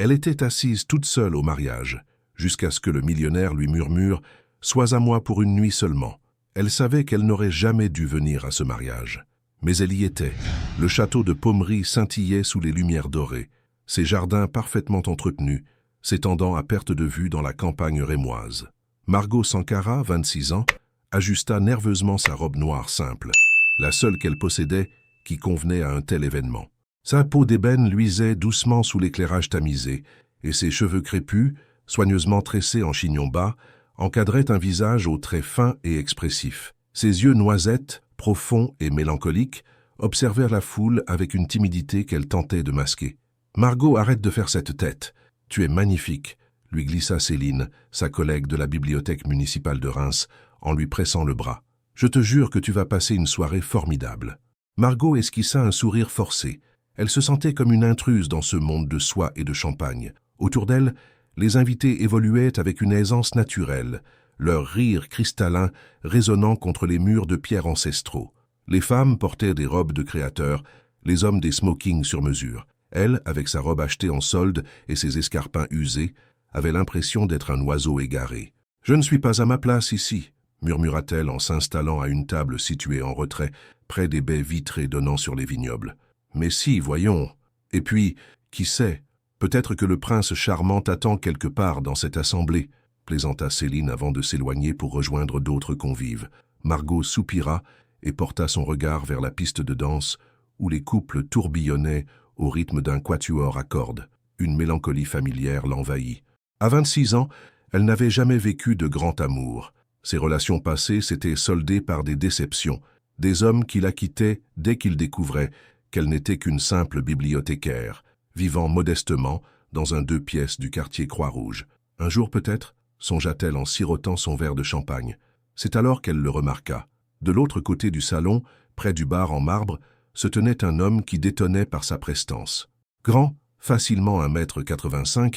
Elle était assise toute seule au mariage, jusqu'à ce que le millionnaire lui murmure « Sois à moi pour une nuit seulement ». Elle savait qu'elle n'aurait jamais dû venir à ce mariage. Mais elle y était. Le château de Pommery scintillait sous les lumières dorées, ses jardins parfaitement entretenus, s'étendant à perte de vue dans la campagne rémoise. Margot Sankara, 26 ans, ajusta nerveusement sa robe noire simple, la seule qu'elle possédait qui convenait à un tel événement. Sa peau d'ébène luisait doucement sous l'éclairage tamisé, et ses cheveux crépus, soigneusement tressés en chignon bas, encadraient un visage aux traits fins et expressifs. Ses yeux noisettes, profonds et mélancoliques, observèrent la foule avec une timidité qu'elle tentait de masquer. « Margot, arrête de faire cette tête. Tu es magnifique », lui glissa Céline, sa collègue de la bibliothèque municipale de Reims, en lui pressant le bras. « Je te jure que tu vas passer une soirée formidable. » Margot esquissa un sourire forcé. Elle se sentait comme une intruse dans ce monde de soie et de champagne. Autour d'elle, les invités évoluaient avec une aisance naturelle, leur rire cristallin résonnant contre les murs de pierre ancestraux. Les femmes portaient des robes de créateurs, les hommes des smokings sur mesure. Elle, avec sa robe achetée en solde et ses escarpins usés, avait l'impression d'être un oiseau égaré. « Je ne suis pas à ma place ici », murmura-t-elle en s'installant à une table située en retrait, près des baies vitrées donnant sur les vignobles. « Mais si, voyons. Et puis, qui sait, peut-être que le prince charmant attend quelque part dans cette assemblée, » plaisanta Céline avant de s'éloigner pour rejoindre d'autres convives. Margot soupira et porta son regard vers la piste de danse où les couples tourbillonnaient au rythme d'un quatuor à cordes. Une mélancolie familière l'envahit. À 26 ans, elle n'avait jamais vécu de grand amour. Ses relations passées s'étaient soldées par des déceptions, des hommes qui la quittaient dès qu'ils découvraient qu'elle n'était qu'une simple bibliothécaire, vivant modestement dans un 2 pièces du quartier Croix-Rouge. Un jour peut-être, songea-t-elle en sirotant son verre de champagne. C'est alors qu'elle le remarqua. De l'autre côté du salon, près du bar en marbre, se tenait un homme qui détonnait par sa prestance. Grand, facilement 1,85 m,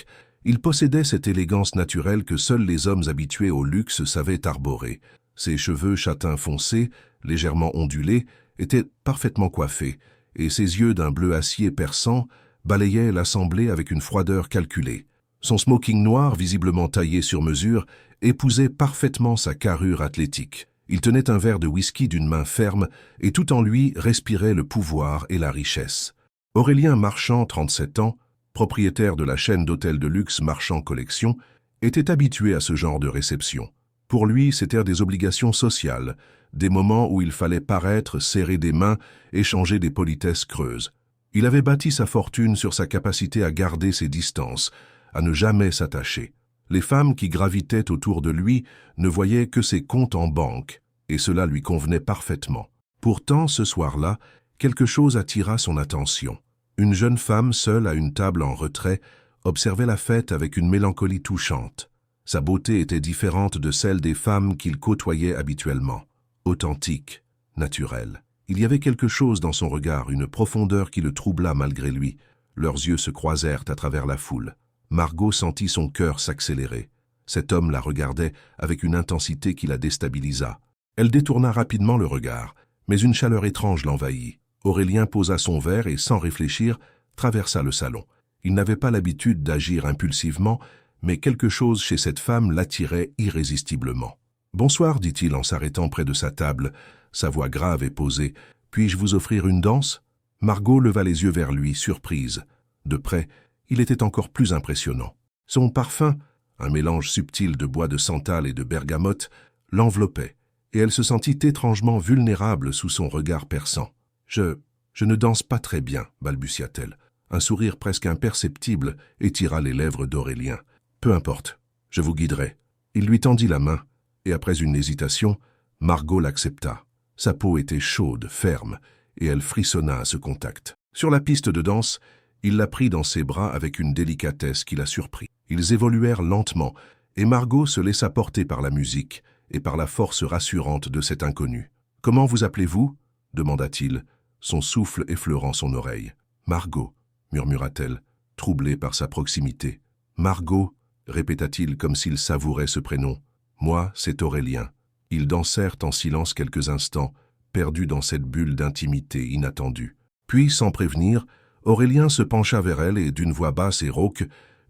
il possédait cette élégance naturelle que seuls les hommes habitués au luxe savaient arborer. Ses cheveux châtains foncés, légèrement ondulés, étaient parfaitement coiffés, et ses yeux d'un bleu acier perçant balayaient l'assemblée avec une froideur calculée. Son smoking noir, visiblement taillé sur mesure, épousait parfaitement sa carrure athlétique. Il tenait un verre de whisky d'une main ferme et tout en lui respirait le pouvoir et la richesse. Aurélien Marchand, 37 ans, propriétaire de la chaîne d'hôtels de luxe Marchand Collection, était habitué à ce genre de réception. Pour lui, c'étaient des obligations sociales, des moments où il fallait paraître, serrer des mains, échanger des politesses creuses. Il avait bâti sa fortune sur sa capacité à garder ses distances, à ne jamais s'attacher. Les femmes qui gravitaient autour de lui ne voyaient que ses comptes en banque, et cela lui convenait parfaitement. Pourtant, ce soir-là, quelque chose attira son attention. Une jeune femme seule à une table en retrait observait la fête avec une mélancolie touchante. Sa beauté était différente de celle des femmes qu'il côtoyait habituellement. Authentique, naturelle. Il y avait quelque chose dans son regard, une profondeur qui le troubla malgré lui. Leurs yeux se croisèrent à travers la foule. Margot sentit son cœur s'accélérer. Cet homme la regardait avec une intensité qui la déstabilisa. Elle détourna rapidement le regard, mais une chaleur étrange l'envahit. Aurélien posa son verre et, sans réfléchir, traversa le salon. Il n'avait pas l'habitude d'agir impulsivement, mais quelque chose chez cette femme l'attirait irrésistiblement. « Bonsoir », dit-il en s'arrêtant près de sa table, sa voix grave et posée. « Puis-je vous offrir une danse ?» Margot leva les yeux vers lui, surprise. De près, il était encore plus impressionnant. Son parfum, un mélange subtil de bois de santal et de bergamote, l'enveloppait, et elle se sentit étrangement vulnérable sous son regard perçant. « Je ne danse pas très bien », balbutia-t-elle. Un sourire presque imperceptible étira les lèvres d'Aurélien. « Peu importe, je vous guiderai. » Il lui tendit la main, et après une hésitation, Margot l'accepta. Sa peau était chaude, ferme, et elle frissonna à ce contact. Sur la piste de danse, il la prit dans ses bras avec une délicatesse qui la surprit. Ils évoluèrent lentement, et Margot se laissa porter par la musique et par la force rassurante de cet inconnu. « Comment vous appelez-vous » demanda-t-il, son souffle effleurant son oreille. « Margot » murmura-t-elle, troublée par sa proximité. « Margot » répéta-t-il comme s'il savourait ce prénom. « Moi, c'est Aurélien. » Ils dansèrent en silence quelques instants, perdus dans cette bulle d'intimité inattendue. Puis, sans prévenir, Aurélien se pencha vers elle et, d'une voix basse et rauque,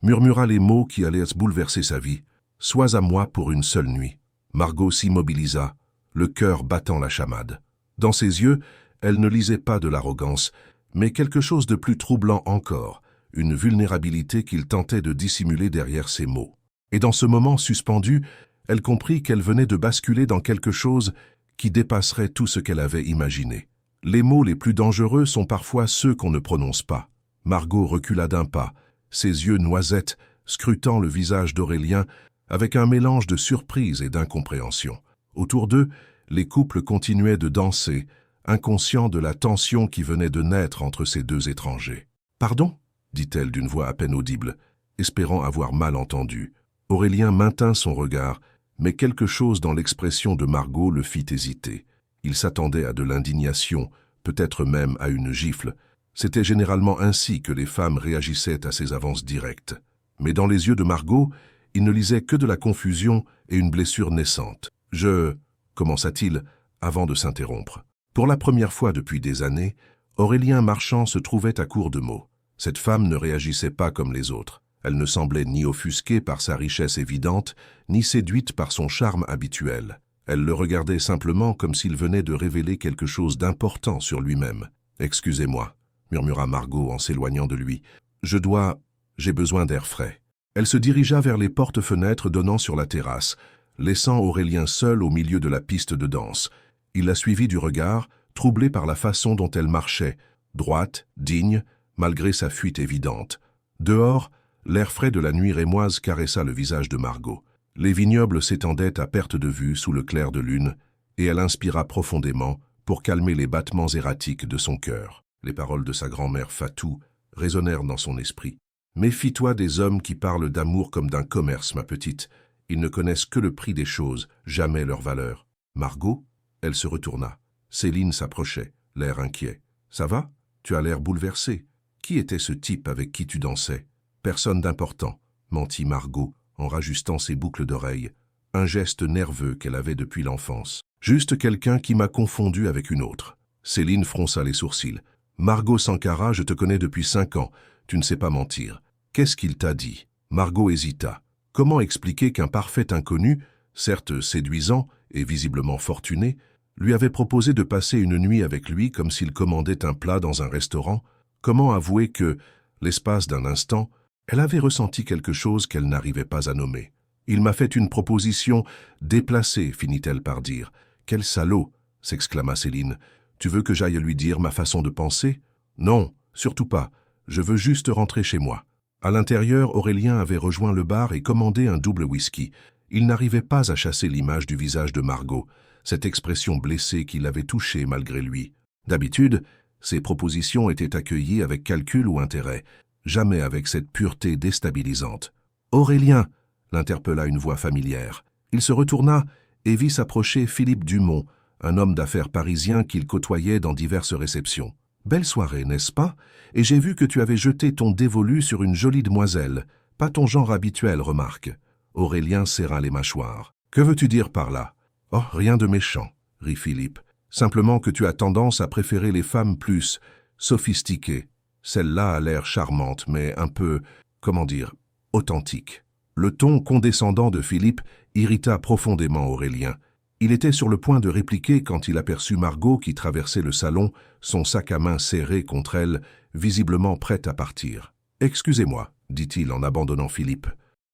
murmura les mots qui allaient bouleverser sa vie. « Sois à moi pour une seule nuit. » Margot s'immobilisa, le cœur battant la chamade. Dans ses yeux, elle ne lisait pas de l'arrogance, mais quelque chose de plus troublant encore, une vulnérabilité qu'il tentait de dissimuler derrière ses mots. Et dans ce moment suspendu, elle comprit qu'elle venait de basculer dans quelque chose qui dépasserait tout ce qu'elle avait imaginé. Les mots les plus dangereux sont parfois ceux qu'on ne prononce pas. Margot recula d'un pas, ses yeux noisettes scrutant le visage d'Aurélien avec un mélange de surprise et d'incompréhension. Autour d'eux, les couples continuaient de danser, inconscients de la tension qui venait de naître entre ces deux étrangers. « Pardon ?» dit-elle d'une voix à peine audible, espérant avoir mal entendu. Aurélien maintint son regard, mais quelque chose dans l'expression de Margot le fit hésiter. Il s'attendait à de l'indignation, peut-être même à une gifle. C'était généralement ainsi que les femmes réagissaient à ces avances directes. Mais dans les yeux de Margot, il ne lisait que de la confusion et une blessure naissante. « Je... » commença-t-il, avant de s'interrompre. Pour la première fois depuis des années, Aurélien Marchand se trouvait à court de mots. Cette femme ne réagissait pas comme les autres. Elle ne semblait ni offusquée par sa richesse évidente, ni séduite par son charme habituel. Elle le regardait simplement comme s'il venait de révéler quelque chose d'important sur lui-même. « Excusez-moi » murmura Margot en s'éloignant de lui. « J'ai besoin d'air frais. » Elle se dirigea vers les portes-fenêtres donnant sur la terrasse, laissant Aurélien seul au milieu de la piste de danse. Il la suivit du regard, troublé par la façon dont elle marchait, droite, digne, malgré sa fuite évidente. Dehors, l'air frais de la nuit rémoise caressa le visage de Margot. Les vignobles s'étendaient à perte de vue sous le clair de lune, et elle inspira profondément pour calmer les battements erratiques de son cœur. Les paroles de sa grand-mère Fatou résonnèrent dans son esprit. « Méfie-toi des hommes qui parlent d'amour comme d'un commerce, ma petite. Ils ne connaissent que le prix des choses, jamais leur valeur. » Margot, elle se retourna. Céline s'approchait, l'air inquiet. « Ça va? Tu as l'air bouleversée. Qui était ce type avec qui tu dansais? » « Personne d'important, » mentit Margot, en rajustant ses boucles d'oreilles, un geste nerveux qu'elle avait depuis l'enfance. « Juste quelqu'un qui m'a confondu avec une autre. » Céline fronça les sourcils. « Margot Sankara, je te connais depuis 5 ans. Tu ne sais pas mentir. Qu'est-ce qu'il t'a dit ?» Margot hésita. Comment expliquer qu'un parfait inconnu, certes séduisant et visiblement fortuné, lui avait proposé de passer une nuit avec lui comme s'il commandait un plat dans un restaurant? Comment avouer que, l'espace d'un instant, elle avait ressenti quelque chose qu'elle n'arrivait pas à nommer? « Il m'a fait une proposition déplacée, finit-elle par dire. « Quel salaud !» s'exclama Céline. « Tu veux que j'aille lui dire ma façon de penser ?»« Non, surtout pas. Je veux juste rentrer chez moi. » À l'intérieur, Aurélien avait rejoint le bar et commandé un double whisky. Il n'arrivait pas à chasser l'image du visage de Margot, cette expression blessée qui l'avait touché malgré lui. D'habitude, ses propositions étaient accueillies avec calcul ou intérêt, jamais avec cette pureté déstabilisante. « Aurélien !» l'interpella une voix familière. Il se retourna et vit s'approcher Philippe Dumont, un homme d'affaires parisien qu'il côtoyait dans diverses réceptions. « Belle soirée, n'est-ce pas? Et j'ai vu que tu avais jeté ton dévolu sur une jolie demoiselle. Pas ton genre habituel, remarque. » Aurélien serra les mâchoires. « Que veux-tu dire par là? »« Oh, rien de méchant, » rit Philippe. « Simplement que tu as tendance à préférer les femmes plus sophistiquées. Celle-là a l'air charmante, mais un peu, comment dire, authentique. » Le ton condescendant de Philippe irrita profondément Aurélien. Il était sur le point de répliquer quand il aperçut Margot qui traversait le salon, son sac à main serré contre elle, visiblement prête à partir. « Excusez-moi, » dit-il en abandonnant Philippe.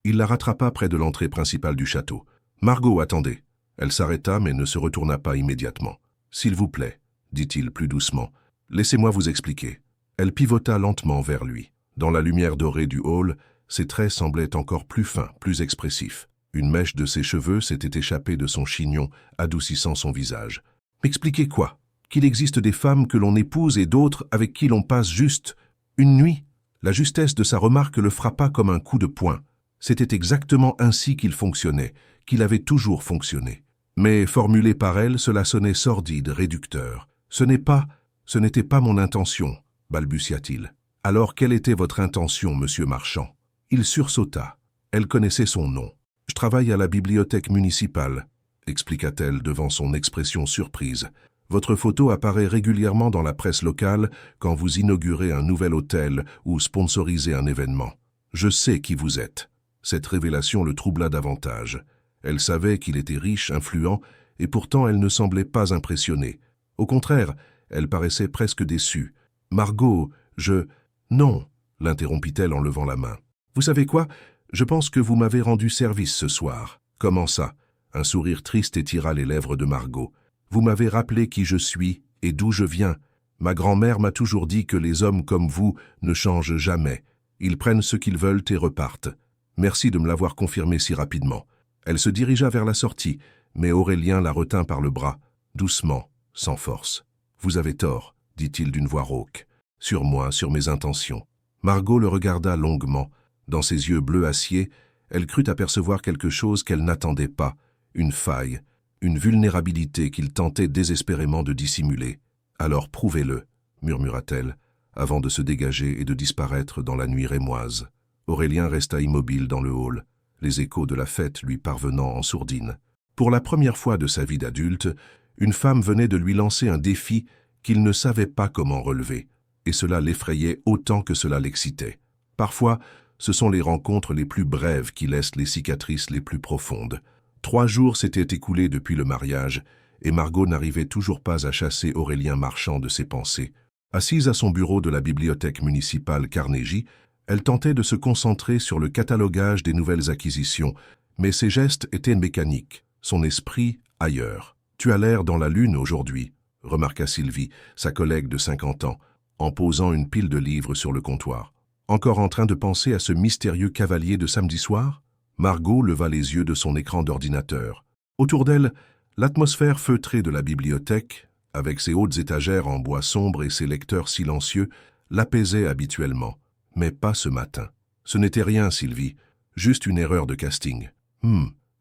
Il la rattrapa près de l'entrée principale du château. « Margot, attendez. » Elle s'arrêta mais ne se retourna pas immédiatement. « S'il vous plaît, » dit-il plus doucement. « Laissez-moi vous expliquer. » Elle pivota lentement vers lui. Dans la lumière dorée du hall, ses traits semblaient encore plus fins, plus expressifs. Une mèche de ses cheveux s'était échappée de son chignon, adoucissant son visage. « M'expliquez quoi? Qu'il existe des femmes que l'on épouse et d'autres avec qui l'on passe juste une nuit ?» La justesse de sa remarque le frappa comme un coup de poing. C'était exactement ainsi qu'il fonctionnait, qu'il avait toujours fonctionné. Mais, formulé par elle, cela sonnait sordide, réducteur. « Ce n'était pas mon intention, » balbutia-t-il. « Alors quelle était votre intention, monsieur Marchand ?» Il sursauta. Elle connaissait son nom. « Je travaille à la bibliothèque municipale, » expliqua-t-elle devant son expression surprise. « Votre photo apparaît régulièrement dans la presse locale quand vous inaugurez un nouvel hôtel ou sponsorisez un événement. Je sais qui vous êtes. » Cette révélation le troubla davantage. Elle savait qu'il était riche, influent, et pourtant elle ne semblait pas impressionnée. Au contraire, elle paraissait presque déçue. « Margot, je... »« Non, » l'interrompit-elle en levant la main. « Vous savez quoi? Je pense que vous m'avez rendu service ce soir. »« Comment ça ?» Un sourire triste étira les lèvres de Margot. « Vous m'avez rappelé qui je suis et d'où je viens. Ma grand-mère m'a toujours dit que les hommes comme vous ne changent jamais. Ils prennent ce qu'ils veulent et repartent. Merci de me l'avoir confirmé si rapidement. » Elle se dirigea vers la sortie, mais Aurélien la retint par le bras, doucement, sans force. « Vous avez tort, » dit-il d'une voix rauque. « Sur moi, sur mes intentions. » Margot le regarda longuement. Dans ses yeux bleu acier, elle crut apercevoir quelque chose qu'elle n'attendait pas, une faille, une vulnérabilité qu'il tentait désespérément de dissimuler. « Alors prouvez-le, » murmura-t-elle, avant de se dégager et de disparaître dans la nuit rémoise. Aurélien resta immobile dans le hall, les échos de la fête lui parvenant en sourdine. Pour la première fois de sa vie d'adulte, une femme venait de lui lancer un défi qu'il ne savait pas comment relever, et cela l'effrayait autant que cela l'excitait. Parfois, ce sont les rencontres les plus brèves qui laissent les cicatrices les plus profondes. 3 jours s'étaient écoulés depuis le mariage, et Margot n'arrivait toujours pas à chasser Aurélien Marchand de ses pensées. Assise à son bureau de la bibliothèque municipale Carnegie, elle tentait de se concentrer sur le catalogage des nouvelles acquisitions, mais ses gestes étaient mécaniques, son esprit ailleurs. « Tu as l'air dans la lune aujourd'hui », remarqua Sylvie, sa collègue de 50 ans, en posant une pile de livres sur le comptoir. « Encore en train de penser à ce mystérieux cavalier de samedi soir ?» Margot leva les yeux de son écran d'ordinateur. Autour d'elle, l'atmosphère feutrée de la bibliothèque, avec ses hautes étagères en bois sombre et ses lecteurs silencieux, l'apaisait habituellement. Mais pas ce matin. « Ce n'était rien, Sylvie, juste une erreur de casting. »«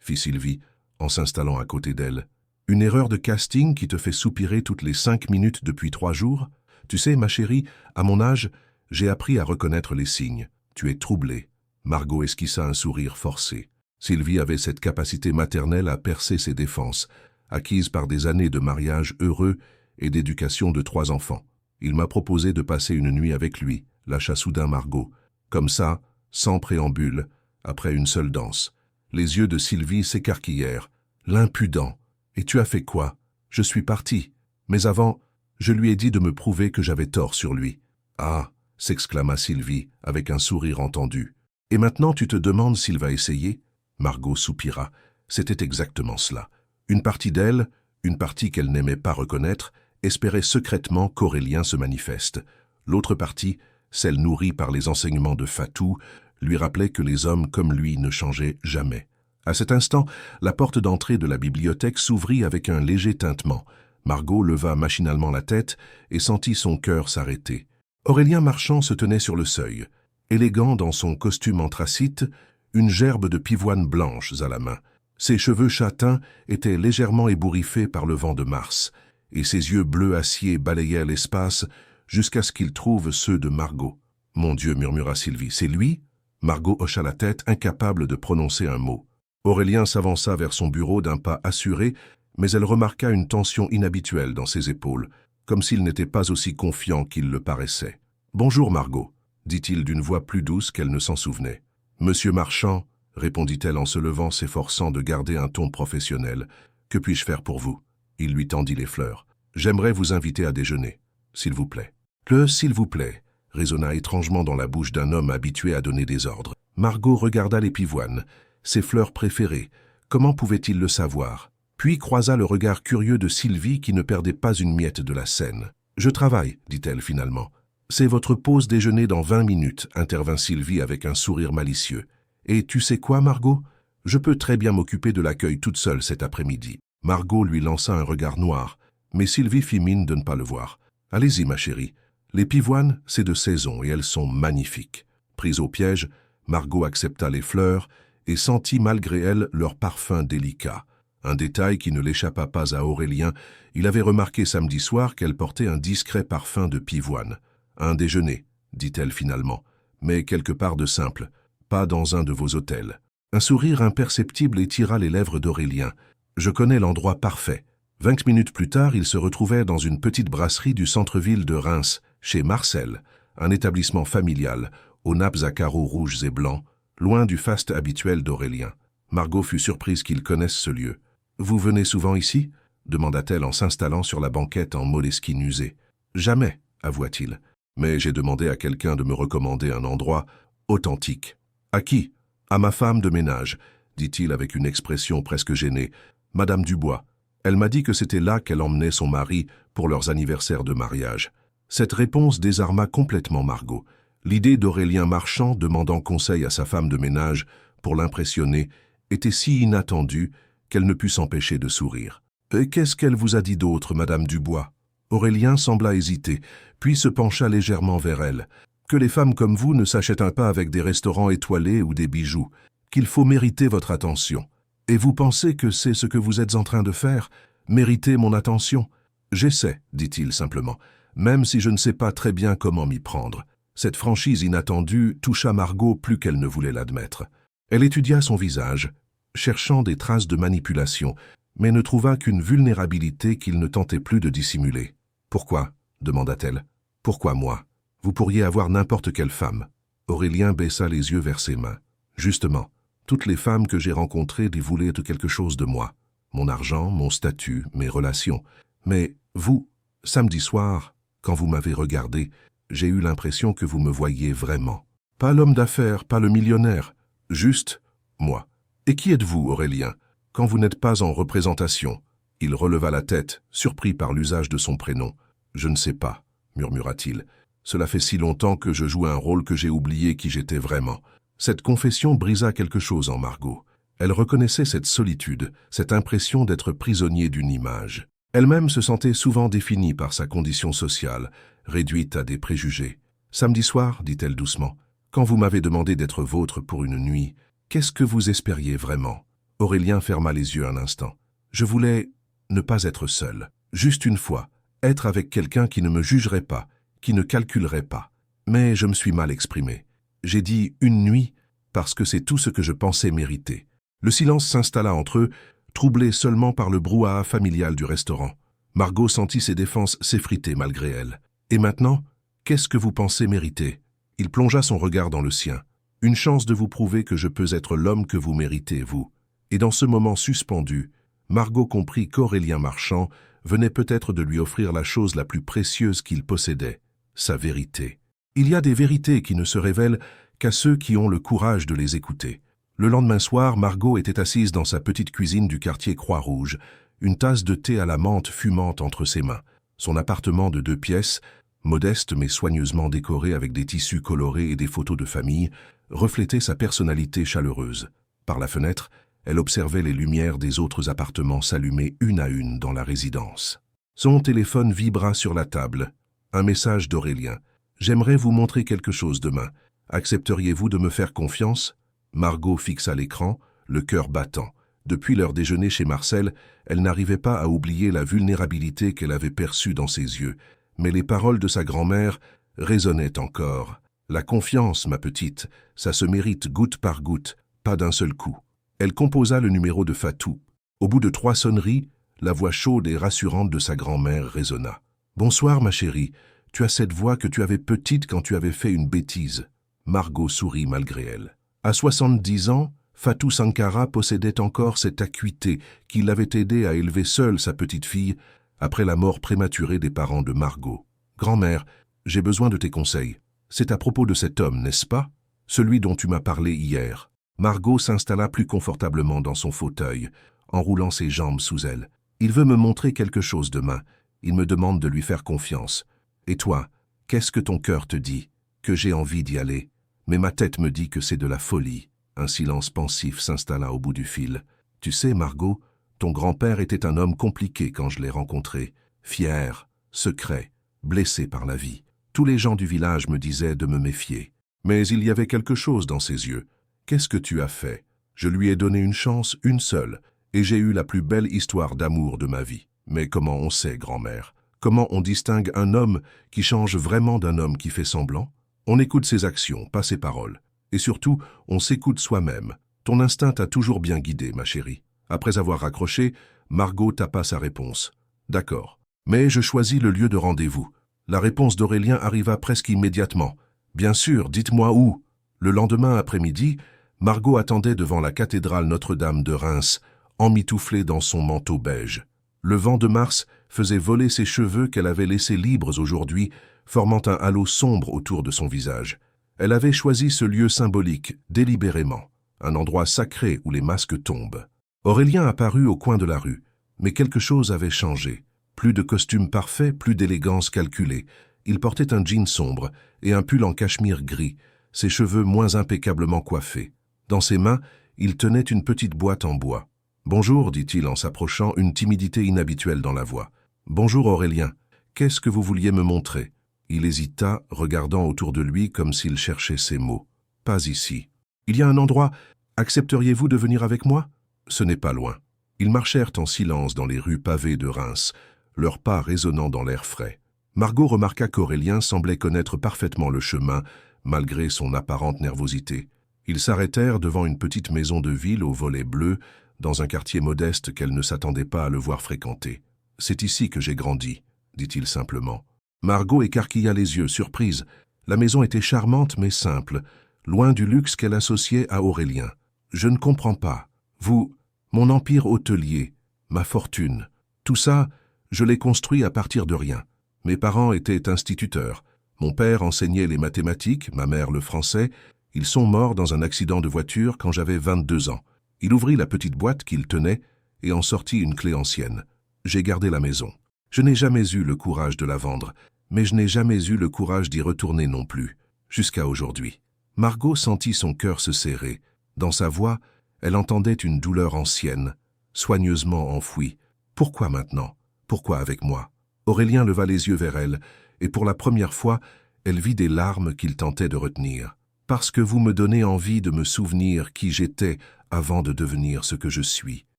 fit Sylvie, en s'installant à côté d'elle. « Une erreur de casting qui te fait soupirer toutes les 5 minutes depuis 3 jours? Tu sais, ma chérie, à mon âge, j'ai appris à reconnaître les signes. Tu es troublée. » Margot esquissa un sourire forcé. Sylvie avait cette capacité maternelle à percer ses défenses, acquise par des années de mariage heureux et d'éducation de 3 enfants. « Il m'a proposé de passer une nuit avec lui, » lâcha soudain Margot. Comme ça, sans préambule, après une seule danse. Les yeux de Sylvie s'écarquillèrent. « L'impudent! Et tu as fait quoi? »« Je suis partie. Mais avant, je lui ai dit de me prouver que j'avais tort sur lui. »« Ah !» s'exclama Sylvie, avec un sourire entendu. « Et maintenant tu te demandes s'il va essayer ?» Margot soupira. C'était exactement cela. Une partie d'elle, une partie qu'elle n'aimait pas reconnaître, espérait secrètement qu'Aurélien se manifeste. L'autre partie, celle nourrie par les enseignements de Fatou, lui rappelait que les hommes comme lui ne changeaient jamais. À cet instant, la porte d'entrée de la bibliothèque s'ouvrit avec un léger tintement. Margot leva machinalement la tête et sentit son cœur s'arrêter. Aurélien Marchand se tenait sur le seuil, élégant dans son costume anthracite, une gerbe de pivoine blanches à la main. Ses cheveux châtains étaient légèrement ébouriffés par le vent de mars, et ses yeux bleu acier balayaient l'espace jusqu'à ce qu'il trouve ceux de Margot. « Mon Dieu » murmura Sylvie, « c'est lui ?» Margot hocha la tête, incapable de prononcer un mot. Aurélien s'avança vers son bureau d'un pas assuré, mais elle remarqua une tension inhabituelle dans ses épaules, comme s'il n'était pas aussi confiant qu'il le paraissait. « Bonjour Margot », dit-il d'une voix plus douce qu'elle ne s'en souvenait. « Monsieur Marchand », répondit-elle en se levant, s'efforçant de garder un ton professionnel. « Que puis-je faire pour vous ?» Il lui tendit les fleurs. « J'aimerais vous inviter à déjeuner, s'il vous plaît. » Le « s'il vous plaît » résonna étrangement dans la bouche d'un homme habitué à donner des ordres. Margot regarda les pivoines, ses fleurs préférées. Comment pouvait-il le savoir? Puis croisa le regard curieux de Sylvie qui ne perdait pas une miette de la scène. « Je travaille, » dit-elle finalement. « C'est votre pause déjeuner dans 20 minutes, intervint Sylvie avec un sourire malicieux. « Et tu sais quoi, Margot? Je peux très bien m'occuper de l'accueil toute seule cet après-midi. » Margot lui lança un regard noir, mais Sylvie fit mine de ne pas le voir. « Allez-y, ma chérie. Les pivoines, c'est de saison et elles sont magnifiques. » Prise au piège, Margot accepta les fleurs et sentit malgré elle leur parfum délicat. Un détail qui ne l'échappa pas à Aurélien, il avait remarqué samedi soir qu'elle portait un discret parfum de pivoine. « Un déjeuner, » dit-elle finalement, « mais quelque part de simple, pas dans un de vos hôtels. » Un sourire imperceptible étira les lèvres d'Aurélien. « Je connais l'endroit parfait. » 20 minutes plus tard, il se retrouvait dans une petite brasserie du centre-ville de Reims, chez Marcel, un établissement familial, aux nappes à carreaux rouges et blancs, loin du faste habituel d'Aurélien. Margot fut surprise qu'il connaisse ce lieu. « Vous venez souvent ici ?» demanda-t-elle en s'installant sur la banquette en moleskine usée. « Jamais, avoua-t-il. Mais j'ai demandé à quelqu'un de me recommander un endroit authentique. »« À qui ?»« À ma femme de ménage, » dit-il avec une expression presque gênée. « Madame Dubois. Elle m'a dit que c'était là qu'elle emmenait son mari pour leurs anniversaires de mariage. » Cette réponse désarma complètement Margot. L'idée d'Aurélien Marchand demandant conseil à sa femme de ménage pour l'impressionner était si inattendue qu'elle ne put s'empêcher de sourire. « Qu'est-ce qu'elle vous a dit d'autre, Madame Dubois ?» Aurélien sembla hésiter, puis se pencha légèrement vers elle. « Que les femmes comme vous ne s'achètent pas avec des restaurants étoilés ou des bijoux, qu'il faut mériter votre attention. Et vous pensez que c'est ce que vous êtes en train de faire, mériter mon attention ? J'essaie, dit-il simplement, même si je ne sais pas très bien comment m'y prendre. » Cette franchise inattendue toucha Margot plus qu'elle ne voulait l'admettre. Elle étudia son visage, cherchant des traces de manipulation, mais ne trouva qu'une vulnérabilité qu'il ne tentait plus de dissimuler. « Pourquoi ?» demanda-t-elle. « Pourquoi moi ? Vous pourriez avoir n'importe quelle femme. » Aurélien baissa les yeux vers ses mains. « Justement, toutes les femmes que j'ai rencontrées voulaient quelque chose de moi. Mon argent, mon statut, mes relations. Mais vous, samedi soir, quand vous m'avez regardé, j'ai eu l'impression que vous me voyiez vraiment. Pas l'homme d'affaires, pas le millionnaire, juste moi. Et qui êtes-vous, Aurélien, quand vous n'êtes pas en représentation ?» Il releva la tête, surpris par l'usage de son prénom. « Je ne sais pas, » murmura-t-il. « Cela fait si longtemps que je joue un rôle que j'ai oublié qui j'étais vraiment. » Cette confession brisa quelque chose en Margot. Elle reconnaissait cette solitude, cette impression d'être prisonnier d'une image. Elle-même se sentait souvent définie par sa condition sociale, réduite à des préjugés. « Samedi soir, dit-elle doucement, quand vous m'avez demandé d'être vôtre pour une nuit, qu'est-ce que vous espériez vraiment ?» Aurélien ferma les yeux un instant. « Je voulais ne pas être seul, juste une fois, être avec quelqu'un qui ne me jugerait pas, qui ne calculerait pas. Mais je me suis mal exprimé. J'ai dit « une nuit » parce que c'est tout ce que je pensais mériter. » Le silence s'installa entre eux, troublé seulement par le brouhaha familial du restaurant. Margot sentit ses défenses s'effriter malgré elle. « Et maintenant, qu'est-ce que vous pensez mériter ?» Il plongea son regard dans le sien. « Une chance de vous prouver que je peux être l'homme que vous méritez, vous. » Et dans ce moment suspendu, Margot comprit qu'Aurélien Marchand venait peut-être de lui offrir la chose la plus précieuse qu'il possédait, sa vérité. Il y a des vérités qui ne se révèlent qu'à ceux qui ont le courage de les écouter. Le lendemain soir, Margot était assise dans sa petite cuisine du quartier Croix-Rouge, une tasse de thé à la menthe fumante entre ses mains. Son appartement de 2 pièces, modeste mais soigneusement décoré avec des tissus colorés et des photos de famille, reflétait sa personnalité chaleureuse. Par la fenêtre, elle observait les lumières des autres appartements s'allumer une à une dans la résidence. Son téléphone vibra sur la table. Un message d'Aurélien. « J'aimerais vous montrer quelque chose demain. Accepteriez-vous de me faire confiance ?» Margot fixa l'écran, le cœur battant. Depuis leur déjeuner chez Marcel, elle n'arrivait pas à oublier la vulnérabilité qu'elle avait perçue dans ses yeux. Mais les paroles de sa grand-mère résonnaient encore. « La confiance, ma petite, ça se mérite goutte par goutte, pas d'un seul coup. » Elle composa le numéro de Fatou. Au bout de 3 sonneries, la voix chaude et rassurante de sa grand-mère résonna. « Bonsoir, ma chérie. Tu as cette voix que tu avais petite quand tu avais fait une bêtise. » Margot sourit malgré elle. À 70 ans, Fatou Sankara possédait encore cette acuité qui l'avait aidé à élever seule sa petite fille après la mort prématurée des parents de Margot. « Grand-mère, j'ai besoin de tes conseils. C'est à propos de cet homme, n'est-ce pas? Celui dont tu m'as parlé hier. » Margot s'installa plus confortablement dans son fauteuil, enroulant ses jambes sous elle. « Il veut me montrer quelque chose demain. Il me demande de lui faire confiance. Et toi, qu'est-ce que ton cœur te dit? Que j'ai envie d'y aller. Mais ma tête me dit que c'est de la folie. » Un silence pensif s'installa au bout du fil. « Tu sais, Margot, ton grand-père était un homme compliqué quand je l'ai rencontré. Fier, secret, blessé par la vie. Tous les gens du village me disaient de me méfier. Mais il y avait quelque chose dans ses yeux. Qu'est-ce que tu as fait? Je lui ai donné une chance, une seule, et j'ai eu la plus belle histoire d'amour de ma vie. Mais comment on sait, grand-mère? Comment on distingue un homme qui change vraiment d'un homme qui fait semblant? On écoute ses actions, pas ses paroles. Et surtout, on s'écoute soi-même. Ton instinct t'a toujours bien guidé, ma chérie. » Après avoir raccroché, Margot tapa sa réponse. « D'accord. Mais je choisis le lieu de rendez-vous. » La réponse d'Aurélien arriva presque immédiatement. Bien sûr, dites-moi où. Le lendemain après-midi, Margot attendait devant la cathédrale Notre-Dame de Reims, emmitouflée dans son manteau beige. Le vent de mars faisait voler ses cheveux qu'elle avait laissés libres aujourd'hui, formant un halo sombre autour de son visage. Elle avait choisi ce lieu symbolique, délibérément, un endroit sacré où les masques tombent. Aurélien apparut au coin de la rue, mais quelque chose avait changé. Plus de costume parfait, plus d'élégance calculée. Il portait un jean sombre et un pull en cachemire gris, ses cheveux moins impeccablement coiffés. Dans ses mains, il tenait une petite boîte en bois. « Bonjour », dit-il en s'approchant, une timidité inhabituelle dans la voix. « Bonjour Aurélien, qu'est-ce que vous vouliez me montrer ?» Il hésita, regardant autour de lui comme s'il cherchait ses mots. « Pas ici. »« Il y a un endroit. Accepteriez-vous de venir avec moi ?»« Ce n'est pas loin. » Ils marchèrent en silence dans les rues pavées de Reims, leurs pas résonnant dans l'air frais. Margot remarqua qu'Aurélien semblait connaître parfaitement le chemin, malgré son apparente nervosité. Ils s'arrêtèrent devant une petite maison de ville aux volets bleus, dans un quartier modeste qu'elle ne s'attendait pas à le voir fréquenter. « C'est ici que j'ai grandi », dit-il simplement. Margot écarquilla les yeux, surprise. La maison était charmante mais simple, loin du luxe qu'elle associait à Aurélien. « Je ne comprends pas. Vous, mon empire hôtelier, ma fortune, tout ça, je l'ai construit à partir de rien. Mes parents étaient instituteurs. Mon père enseignait les mathématiques, ma mère le français. Ils sont morts dans un accident de voiture quand j'avais 22 ans. Il ouvrit la petite boîte qu'il tenait et en sortit une clé ancienne. J'ai gardé la maison. Je n'ai jamais eu le courage de la vendre, mais je n'ai jamais eu le courage d'y retourner non plus, jusqu'à aujourd'hui. » Margot sentit son cœur se serrer. Dans sa voix, elle entendait une douleur ancienne, soigneusement enfouie. « Pourquoi maintenant? Pourquoi avec moi ?» Aurélien leva les yeux vers elle, et pour la première fois, elle vit des larmes qu'il tentait de retenir. « Parce que vous me donnez envie de me souvenir qui j'étais avant de devenir ce que je suis.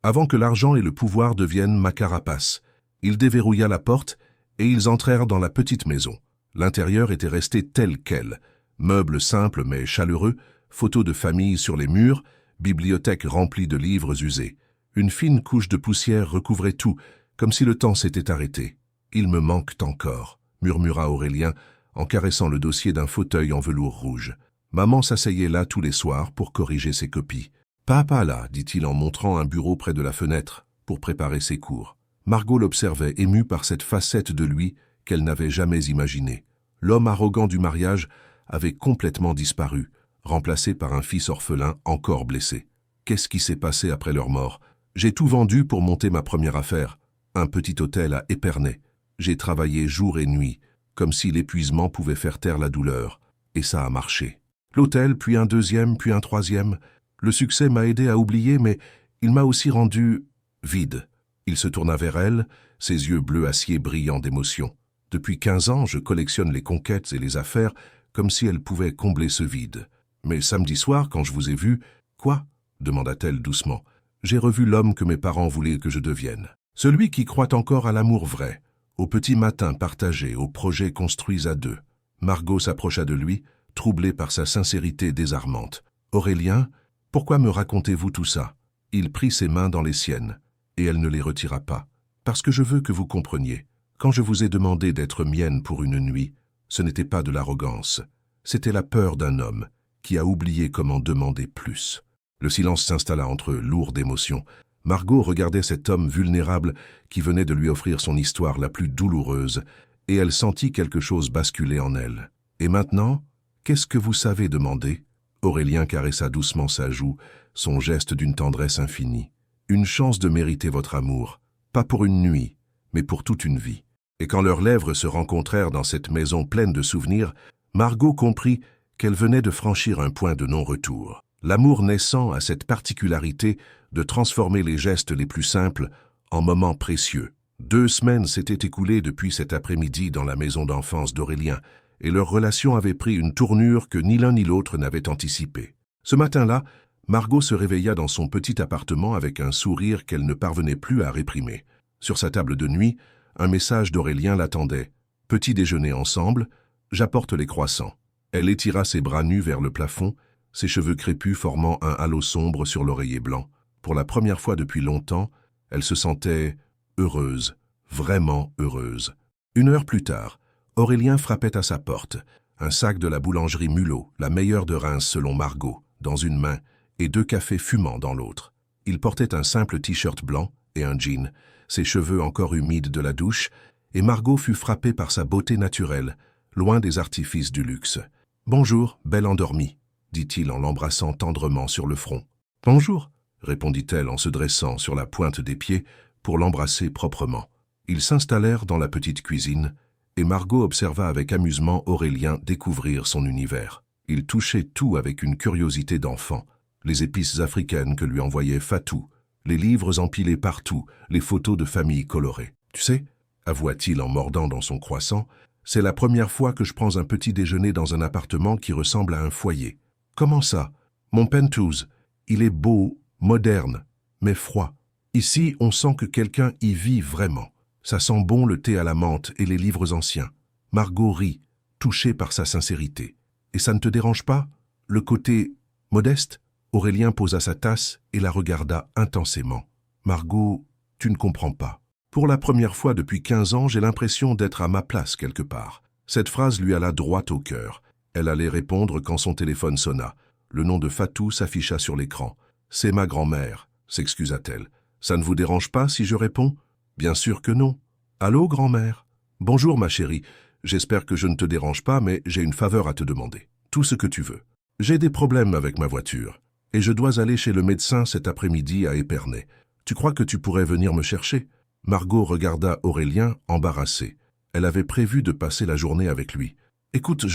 Avant que l'argent et le pouvoir deviennent ma carapace. » Il déverrouilla la porte, et ils entrèrent dans la petite maison. L'intérieur était resté tel quel. Meubles simples mais chaleureux, photos de famille sur les murs, bibliothèque remplie de livres usés. Une fine couche de poussière recouvrait tout, comme si le temps s'était arrêté. « Il me manque encore », murmura Aurélien, en caressant le dossier d'un fauteuil en velours rouge. Maman s'asseyait là tous les soirs pour corriger ses copies. « Papa là », dit-il en montrant un bureau près de la fenêtre, pour préparer ses cours. Margot l'observait, émue par cette facette de lui qu'elle n'avait jamais imaginée. L'homme arrogant du mariage avait complètement disparu, remplacé par un fils orphelin encore blessé. Qu'est-ce qui s'est passé après leur mort? J'ai tout vendu pour monter ma première affaire, un petit hôtel à Épernay. J'ai travaillé jour et nuit, comme si l'épuisement pouvait faire taire la douleur, et ça a marché. L'hôtel, puis un deuxième, puis un troisième. Le succès m'a aidé à oublier, mais il m'a aussi rendu vide. Il se tourna vers elle, ses yeux bleu acier brillant d'émotion. Depuis 15 ans, je collectionne les conquêtes et les affaires comme si elles pouvaient combler ce vide. Mais samedi soir, quand je vous ai vu... Quoi? Demanda-t-elle doucement. J'ai revu l'homme que mes parents voulaient que je devienne. Celui qui croit encore à l'amour vrai, aux petits matins partagés, aux projets construits à deux. Margot s'approcha de lui, troublée par sa sincérité désarmante. Aurélien, pourquoi me racontez-vous tout ça? Il prit ses mains dans les siennes, et elle ne les retira pas. Parce que je veux que vous compreniez. Quand je vous ai demandé d'être mienne pour une nuit, ce n'était pas de l'arrogance. C'était la peur d'un homme qui a oublié comment demander plus. Le silence s'installa entre eux, lourd d'émotion. Margot regardait cet homme vulnérable qui venait de lui offrir son histoire la plus douloureuse, et elle sentit quelque chose basculer en elle. « Et maintenant, qu'est-ce que vous savez demander ?» Aurélien caressa doucement sa joue, son geste d'une tendresse infinie. « Une chance de mériter votre amour, pas pour une nuit, mais pour toute une vie. » Et quand leurs lèvres se rencontrèrent dans cette maison pleine de souvenirs, Margot comprit qu'elle venait de franchir un point de non-retour. L'amour naissant a cette particularité de transformer les gestes les plus simples en moments précieux. 2 semaines s'étaient écoulées depuis cet après-midi dans la maison d'enfance d'Aurélien, et leur relation avait pris une tournure que ni l'un ni l'autre n'avait anticipée. Ce matin-là, Margot se réveilla dans son petit appartement avec un sourire qu'elle ne parvenait plus à réprimer. Sur sa table de nuit, un message d'Aurélien l'attendait. « Petit déjeuner ensemble, j'apporte les croissants. » Elle étira ses bras nus vers le plafond, ses cheveux crépus formant un halo sombre sur l'oreiller blanc. Pour la première fois depuis longtemps, elle se sentait heureuse, vraiment heureuse. 1 heure plus tard, Aurélien frappait à sa porte, un sac de la boulangerie Mulot, la meilleure de Reims selon Margot, dans une main, et 2 cafés fumants dans l'autre. Il portait un simple t-shirt blanc et un jean, ses cheveux encore humides de la douche, et Margot fut frappée par sa beauté naturelle, loin des artifices du luxe. « Bonjour, belle endormie », dit-il en l'embrassant tendrement sur le front. « Bonjour », répondit-elle en se dressant sur la pointe des pieds pour l'embrasser proprement. Ils s'installèrent dans la petite cuisine, et Margot observa avec amusement Aurélien découvrir son univers. Il touchait tout avec une curiosité d'enfant, les épices africaines que lui envoyait Fatou, les livres empilés partout, les photos de famille colorées. « Tu sais, » avoua-t-il en mordant dans son croissant, « c'est la première fois que je prends un petit déjeuner dans un appartement qui ressemble à un foyer. »« Comment ça ? Mon penthouse, il est beau, moderne, mais froid. Ici, on sent que quelqu'un y vit vraiment. Ça sent bon le thé à la menthe et les livres anciens. » Margot rit, touchée par sa sincérité. « Et ça ne te dérange pas, le côté modeste ?» Aurélien posa sa tasse et la regarda intensément. « Margot, tu ne comprends pas. Pour la première fois depuis 15 ans, j'ai l'impression d'être à ma place quelque part. » Cette phrase lui alla droit au cœur. Elle allait répondre quand son téléphone sonna. Le nom de Fatou s'afficha sur l'écran. « C'est ma grand-mère », s'excusa-t-elle. « Ça ne vous dérange pas si je réponds ?»« Bien sûr que non. »« Allô, grand-mère ?»« Bonjour, ma chérie. J'espère que je ne te dérange pas, mais j'ai une faveur à te demander. Tout ce que tu veux. J'ai des problèmes avec ma voiture, et je dois aller chez le médecin cet après-midi à Épernay. Tu crois que tu pourrais venir me chercher ?» Margot regarda Aurélien, embarrassée. Elle avait prévu de passer la journée avec lui. « Écoute,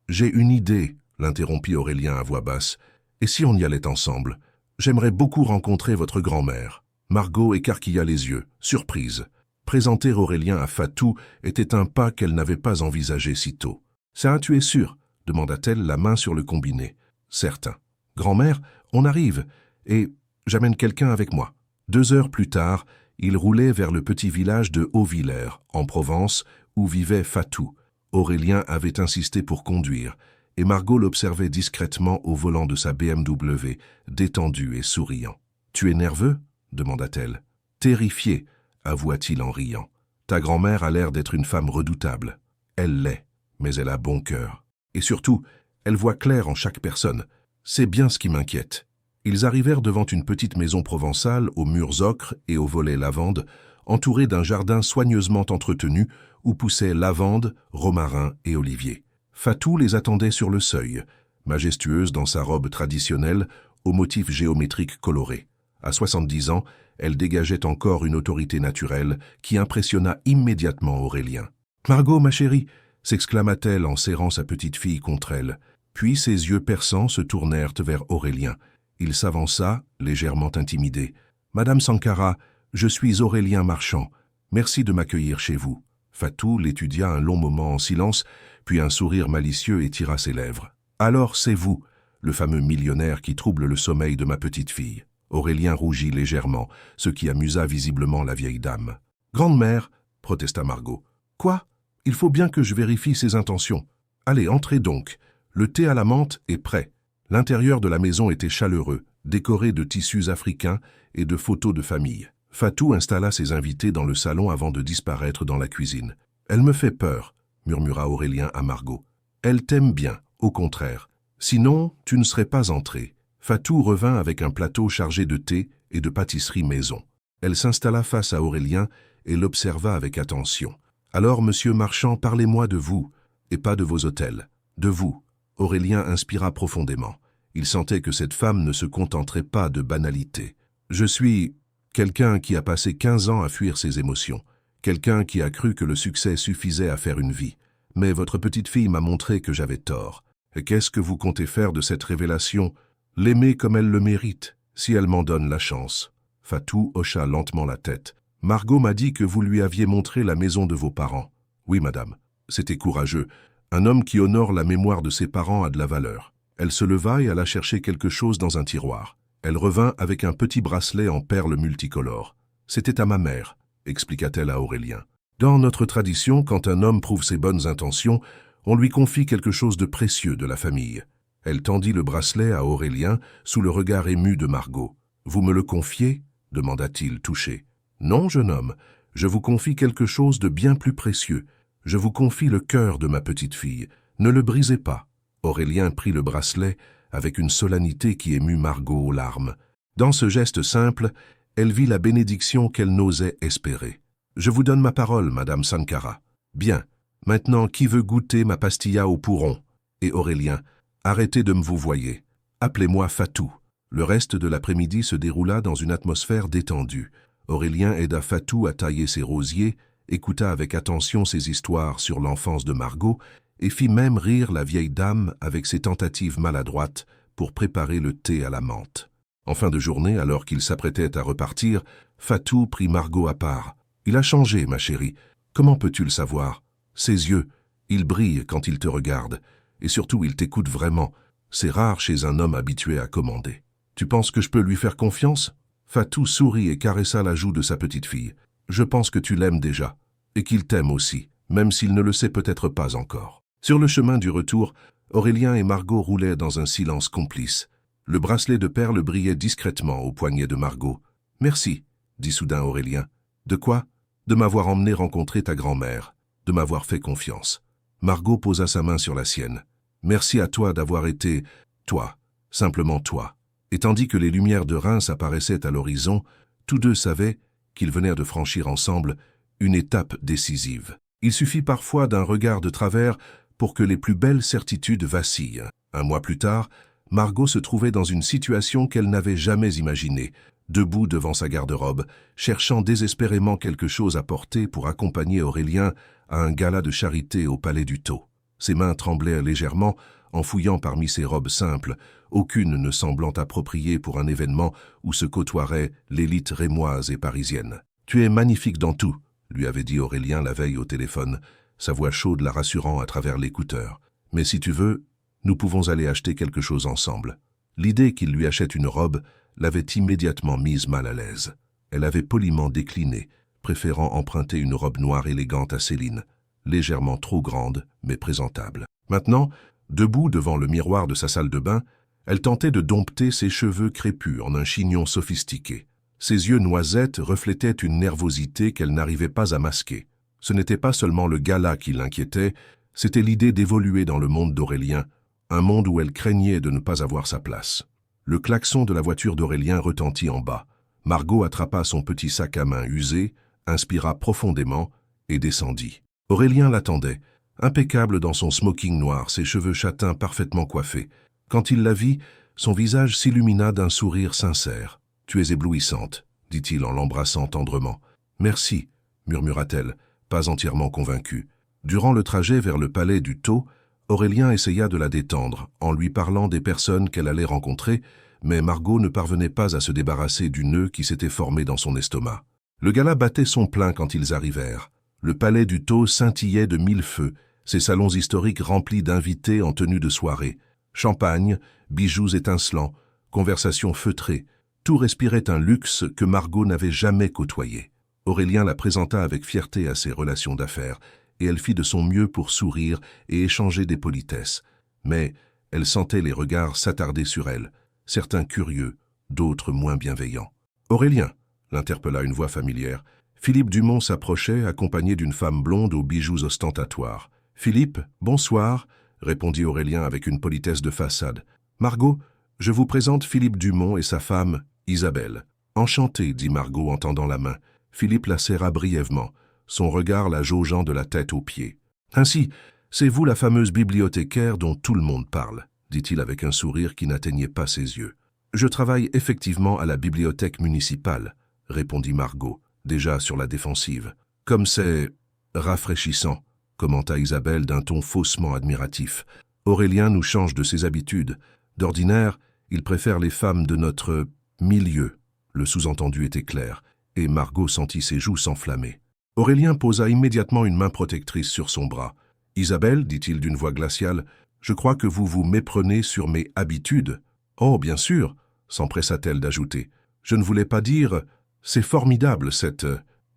j'ai une idée, » l'interrompit Aurélien à voix basse. « Et si on y allait ensemble? J'aimerais beaucoup rencontrer votre grand-mère. » Margot écarquilla les yeux, surprise. Présenter Aurélien à Fatou était un pas qu'elle n'avait pas envisagé si tôt. « Ça, tu es sûr ?» demanda-t-elle, la main sur le combiné. « Certain. »« Grand-mère, on arrive, et j'amène quelqu'un avec moi. » 2 heures plus tard, ils roulaient vers le petit village de Haut-Villers, en Provence, où vivait Fatou. Aurélien avait insisté pour conduire, et Margot l'observait discrètement au volant de sa BMW, détendu et souriant. « Tu es nerveux ?» demanda-t-elle. « Terrifié, avoua-t-il en riant. Ta grand-mère a l'air d'être une femme redoutable. Elle l'est, mais elle a bon cœur. Et surtout, elle voit clair en chaque personne. C'est bien ce qui m'inquiète. » Ils arrivèrent devant une petite maison provençale aux murs ocre et aux volets lavande, entourée d'un jardin soigneusement entretenu où poussaient lavande, romarin et olivier. Fatou les attendait sur le seuil, majestueuse dans sa robe traditionnelle aux motifs géométriques colorés. À 70 ans, elle dégageait encore une autorité naturelle qui impressionna immédiatement Aurélien. « Margot, ma chérie !» s'exclama-t-elle en serrant sa petite fille contre elle. Puis ses yeux perçants se tournèrent vers Aurélien. Il s'avança, légèrement intimidé. « Madame Sankara, je suis Aurélien Marchand. Merci de m'accueillir chez vous. » Fatou l'étudia un long moment en silence, puis un sourire malicieux étira ses lèvres. « Alors c'est vous, le fameux millionnaire qui trouble le sommeil de ma petite fille. » Aurélien rougit légèrement, ce qui amusa visiblement la vieille dame. « Grande-mère, » protesta Margot. « Quoi? Il faut bien que je vérifie ses intentions. Allez, entrez donc. Le thé à la menthe est prêt. » L'intérieur de la maison était chaleureux, décoré de tissus africains et de photos de famille. Fatou installa ses invités dans le salon avant de disparaître dans la cuisine. « Elle me fait peur, » murmura Aurélien à Margot. « Elle t'aime bien, au contraire. Sinon, tu ne serais pas entrée. » Fatou revint avec un plateau chargé de thé et de pâtisserie maison. Elle s'installa face à Aurélien et l'observa avec attention. « Alors, monsieur Marchand, parlez-moi de vous, et pas de vos hôtels. De vous. » Aurélien inspira profondément. Il sentait que cette femme ne se contenterait pas de banalité. « Je suis quelqu'un qui a passé 15 ans à fuir ses émotions, quelqu'un qui a cru que le succès suffisait à faire une vie. Mais votre petite fille m'a montré que j'avais tort. Et qu'est-ce que vous comptez faire de cette révélation? L'aimer comme elle le mérite, si elle m'en donne la chance. » Fatou hocha lentement la tête. « Margot m'a dit que vous lui aviez montré la maison de vos parents. »« Oui, madame. C'était courageux. Un homme qui honore la mémoire de ses parents a de la valeur. » Elle se leva et alla chercher quelque chose dans un tiroir. Elle revint avec un petit bracelet en perles multicolores. « C'était à ma mère, » expliqua-t-elle à Aurélien. « Dans notre tradition, quand un homme prouve ses bonnes intentions, on lui confie quelque chose de précieux de la famille. » Elle tendit le bracelet à Aurélien sous le regard ému de Margot. « Vous me le confiez ?» demanda-t-il, touché. « Non, jeune homme, je vous confie quelque chose de bien plus précieux. Je vous confie le cœur de ma petite fille, Ne le brisez pas. Aurélien prit le bracelet avec une solennité qui émut Margot aux larmes. Dans ce geste simple, elle vit la bénédiction qu'elle n'osait espérer. « Je vous donne ma parole, Madame Sankara. Bien, maintenant qui veut goûter ma pastilla au pourron? Et Aurélien, arrêtez de me vous voyer. Appelez-moi Fatou. » Le reste de l'après-midi se déroula dans une atmosphère détendue. Aurélien aida Fatou à tailler ses rosiers, écouta avec attention ses histoires sur l'enfance de Margot et fit même rire la vieille dame avec ses tentatives maladroites pour préparer le thé à la menthe. En fin de journée, alors qu'il s'apprêtait à repartir, Fatou prit Margot à part. « Il a changé, ma chérie. Comment peux-tu le savoir? Ses yeux, ils brillent quand il te regarde. Et surtout, il t'écoute vraiment. C'est rare chez un homme habitué à commander. Tu penses que je peux lui faire confiance ?» Fatou sourit et caressa la joue de sa petite fille. « Je pense que tu l'aimes déjà, et qu'il t'aime aussi, même s'il ne le sait peut-être pas encore. » Sur le chemin du retour, Aurélien et Margot roulaient dans un silence complice. Le bracelet de perles brillait discrètement au poignet de Margot. « Merci, » dit soudain Aurélien. « De quoi ? De m'avoir emmené rencontrer ta grand-mère, de m'avoir fait confiance. » Margot posa sa main sur la sienne. « Merci à toi d'avoir été, toi, simplement toi. » Et tandis que les lumières de Reims apparaissaient à l'horizon, tous deux savaient qu'ils venaient de franchir ensemble une étape décisive. Il suffit parfois d'un regard de travers pour que les plus belles certitudes vacillent. Un mois plus tard, Margot se trouvait dans une situation qu'elle n'avait jamais imaginée, debout devant sa garde-robe, cherchant désespérément quelque chose à porter pour accompagner Aurélien à un gala de charité au Palais du Tau. Ses mains tremblaient légèrement en fouillant parmi ses robes simples, aucune ne semblant appropriée pour un événement où se côtoierait l'élite rémoise et parisienne. « Tu es magnifique dans tout », lui avait dit Aurélien la veille au téléphone, sa voix chaude la rassurant à travers l'écouteur. « Mais si tu veux, nous pouvons aller acheter quelque chose ensemble. » L'idée qu'il lui achète une robe l'avait immédiatement mise mal à l'aise. Elle avait poliment décliné, préférant emprunter une robe noire élégante à Céline, légèrement trop grande, mais présentable. Maintenant, debout devant le miroir de sa salle de bain, elle tentait de dompter ses cheveux crépus en un chignon sophistiqué. Ses yeux noisettes reflétaient une nervosité qu'elle n'arrivait pas à masquer. Ce n'était pas seulement le gala qui l'inquiétait, c'était l'idée d'évoluer dans le monde d'Aurélien, un monde où elle craignait de ne pas avoir sa place. Le klaxon de la voiture d'Aurélien retentit en bas. Margot attrapa son petit sac à main usé, inspira profondément et descendit. Aurélien l'attendait, impeccable dans son smoking noir, ses cheveux châtains parfaitement coiffés. Quand il la vit, son visage s'illumina d'un sourire sincère. « Tu es éblouissante, » dit-il en l'embrassant tendrement. « Merci, » murmura-t-elle, pas entièrement convaincue. Durant le trajet vers le palais du Tau, Aurélien essaya de la détendre, en lui parlant des personnes qu'elle allait rencontrer, mais Margot ne parvenait pas à se débarrasser du nœud qui s'était formé dans son estomac. Le gala battait son plein quand ils arrivèrent. Le palais du Tau scintillait de mille feux, ses salons historiques remplis d'invités en tenue de soirée. Champagne, bijoux étincelants, conversations feutrées, tout respirait un luxe que Margot n'avait jamais côtoyé. Aurélien la présenta avec fierté à ses relations d'affaires, et elle fit de son mieux pour sourire et échanger des politesses. Mais elle sentait les regards s'attarder sur elle, certains curieux, d'autres moins bienveillants. « Aurélien !» l'interpella une voix familière. Philippe Dumont s'approchait, accompagné d'une femme blonde aux bijoux ostentatoires. « Philippe, bonsoir !» répondit Aurélien avec une politesse de façade. « Margot, je vous présente Philippe Dumont et sa femme, Isabelle. »« Enchanté » dit Margot en tendant la main. Philippe la serra brièvement, son regard la jaugeant de la tête aux pieds. « Ainsi, c'est vous la fameuse bibliothécaire dont tout le monde parle, » dit-il avec un sourire qui n'atteignait pas ses yeux. « Je travaille effectivement à la bibliothèque municipale, » répondit Margot, déjà sur la défensive. « Comme c'est rafraîchissant, » commenta Isabelle d'un ton faussement admiratif. « Aurélien nous change de ses habitudes. D'ordinaire, il préfère les femmes de notre milieu. » Le sous-entendu était clair, et Margot sentit ses joues s'enflammer. Aurélien posa immédiatement une main protectrice sur son bras. « Isabelle, dit-il d'une voix glaciale, je crois que vous vous méprenez sur mes habitudes. »« Oh, bien sûr, » s'empressa-t-elle d'ajouter. « Je ne voulais pas dire... C'est formidable, cette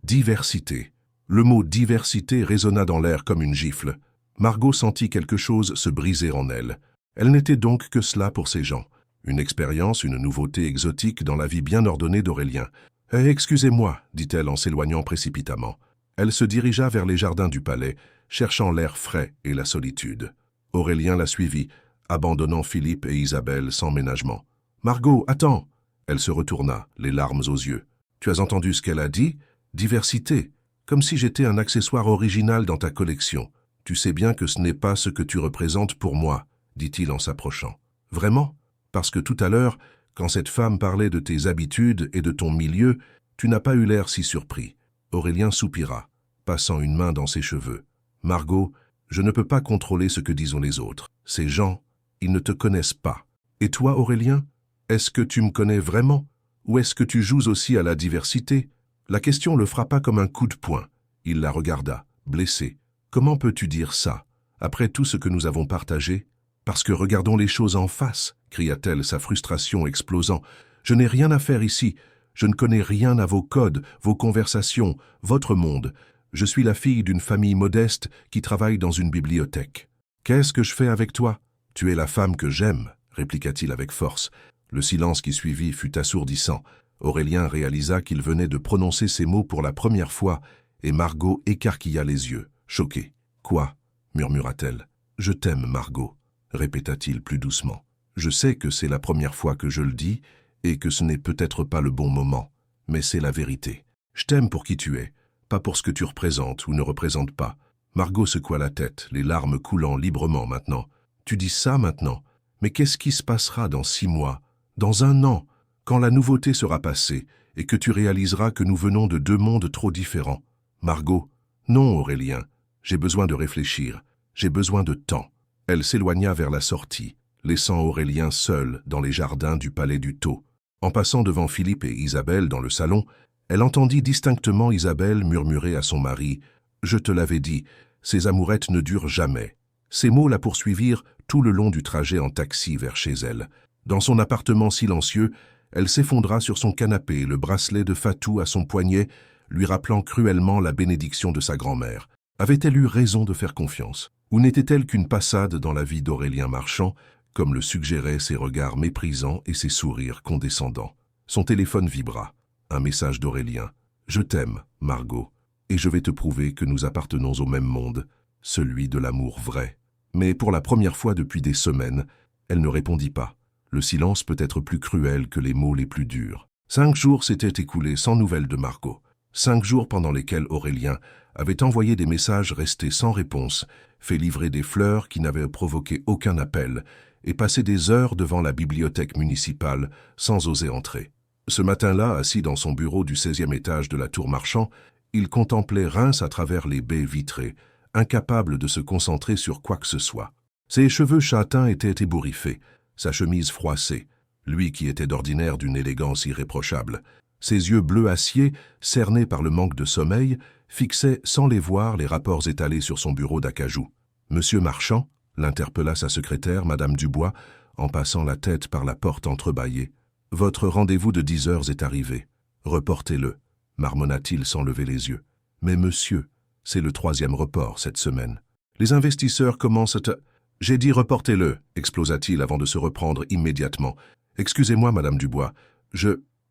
diversité. » Le mot « diversité » résonna dans l'air comme une gifle. Margot sentit quelque chose se briser en elle. Elle n'était donc que cela pour ces gens. Une expérience, une nouveauté exotique dans la vie bien ordonnée d'Aurélien. « Excusez-moi, » dit-elle en s'éloignant précipitamment. Elle se dirigea vers les jardins du palais, cherchant l'air frais et la solitude. Aurélien la suivit, abandonnant Philippe et Isabelle sans ménagement. « Margot, attends !» Elle se retourna, les larmes aux yeux. « Tu as entendu ce qu'elle a dit? Diversité, comme si j'étais un accessoire original dans ta collection. Tu sais bien que ce n'est pas ce que tu représentes pour moi, dit-il en s'approchant. Vraiment? Parce que tout à l'heure, quand cette femme parlait de tes habitudes et de ton milieu, tu n'as pas eu l'air si surpris. » Aurélien soupira, passant une main dans ses cheveux. « Margot, je ne peux pas contrôler ce que disent les autres. Ces gens, ils ne te connaissent pas. Et toi, Aurélien, est-ce que tu me connais vraiment? Ou est-ce que tu joues aussi à la diversité ?» La question le frappa comme un coup de poing. Il la regarda, blessé. « Comment peux-tu dire ça, après tout ce que nous avons partagé? Parce que regardons les choses en face, » cria-t-elle, sa frustration explosant. « Je n'ai rien à faire ici. Je ne connais rien à vos codes, vos conversations, votre monde. Je suis la fille d'une famille modeste qui travaille dans une bibliothèque. Qu'est-ce que je fais avec toi? Tu es la femme que j'aime, » répliqua-t-il avec force. Le silence qui suivit fut assourdissant. Aurélien réalisa qu'il venait de prononcer ces mots pour la première fois, et Margot écarquilla les yeux, choquée. « Quoi ?» murmura-t-elle. « Je t'aime, Margot, » répéta-t-il plus doucement. « Je sais que c'est la première fois que je le dis, et que ce n'est peut-être pas le bon moment, mais c'est la vérité. Je t'aime pour qui tu es, pas pour ce que tu représentes ou ne représentes pas. » Margot secoua la tête, les larmes coulant librement maintenant. « Tu dis ça maintenant? Mais qu'est-ce qui se passera dans 6 mois, dans 1 an, quand la nouveauté sera passée et que tu réaliseras que nous venons de 2 mondes trop différents? Margot, non, Aurélien, j'ai besoin de réfléchir, j'ai besoin de temps. » Elle s'éloigna vers la sortie, laissant Aurélien seul dans les jardins du palais du Taux. En passant devant Philippe et Isabelle dans le salon, elle entendit distinctement Isabelle murmurer à son mari « Je te l'avais dit, ces amourettes ne durent jamais. » Ces mots la poursuivirent tout le long du trajet en taxi vers chez elle. Dans son appartement silencieux, elle s'effondra sur son canapé, le bracelet de Fatou à son poignet, lui rappelant cruellement la bénédiction de sa grand-mère. Avait-elle eu raison de faire confiance? Ou n'était-elle qu'une passade dans la vie d'Aurélien Marchand, comme le suggéraient ses regards méprisants et ses sourires condescendants? Son téléphone vibra. Un message d'Aurélien. « Je t'aime, Margot, et je vais te prouver que nous appartenons au même monde, celui de l'amour vrai. » Mais pour la première fois depuis des semaines, elle ne répondit pas. Le silence peut être plus cruel que les mots les plus durs. 5 jours s'étaient écoulés sans nouvelles de Margot. 5 jours pendant lesquels Aurélien avait envoyé des messages restés sans réponse, fait livrer des fleurs qui n'avaient provoqué aucun appel, et passé des heures devant la bibliothèque municipale sans oser entrer. Ce matin-là, assis dans son bureau du 16e étage de la Tour Marchand, il contemplait Reims à travers les baies vitrées, incapable de se concentrer sur quoi que ce soit. Ses cheveux châtains étaient ébouriffés, sa chemise froissée, lui qui était d'ordinaire d'une élégance irréprochable. Ses yeux bleus acier, cernés par le manque de sommeil, fixaient sans les voir les rapports étalés sur son bureau d'acajou. « Monsieur Marchand ?» l'interpella sa secrétaire, Madame Dubois, en passant la tête par la porte entrebâillée. « Votre rendez-vous de 10 heures est arrivé. Reportez-le, » marmonna-t-il sans lever les yeux. « Mais monsieur, c'est le 3e report cette semaine. Les investisseurs commencent à... » « J'ai dit reportez-le, » explosa-t-il avant de se reprendre immédiatement. « Excusez-moi, Madame Dubois,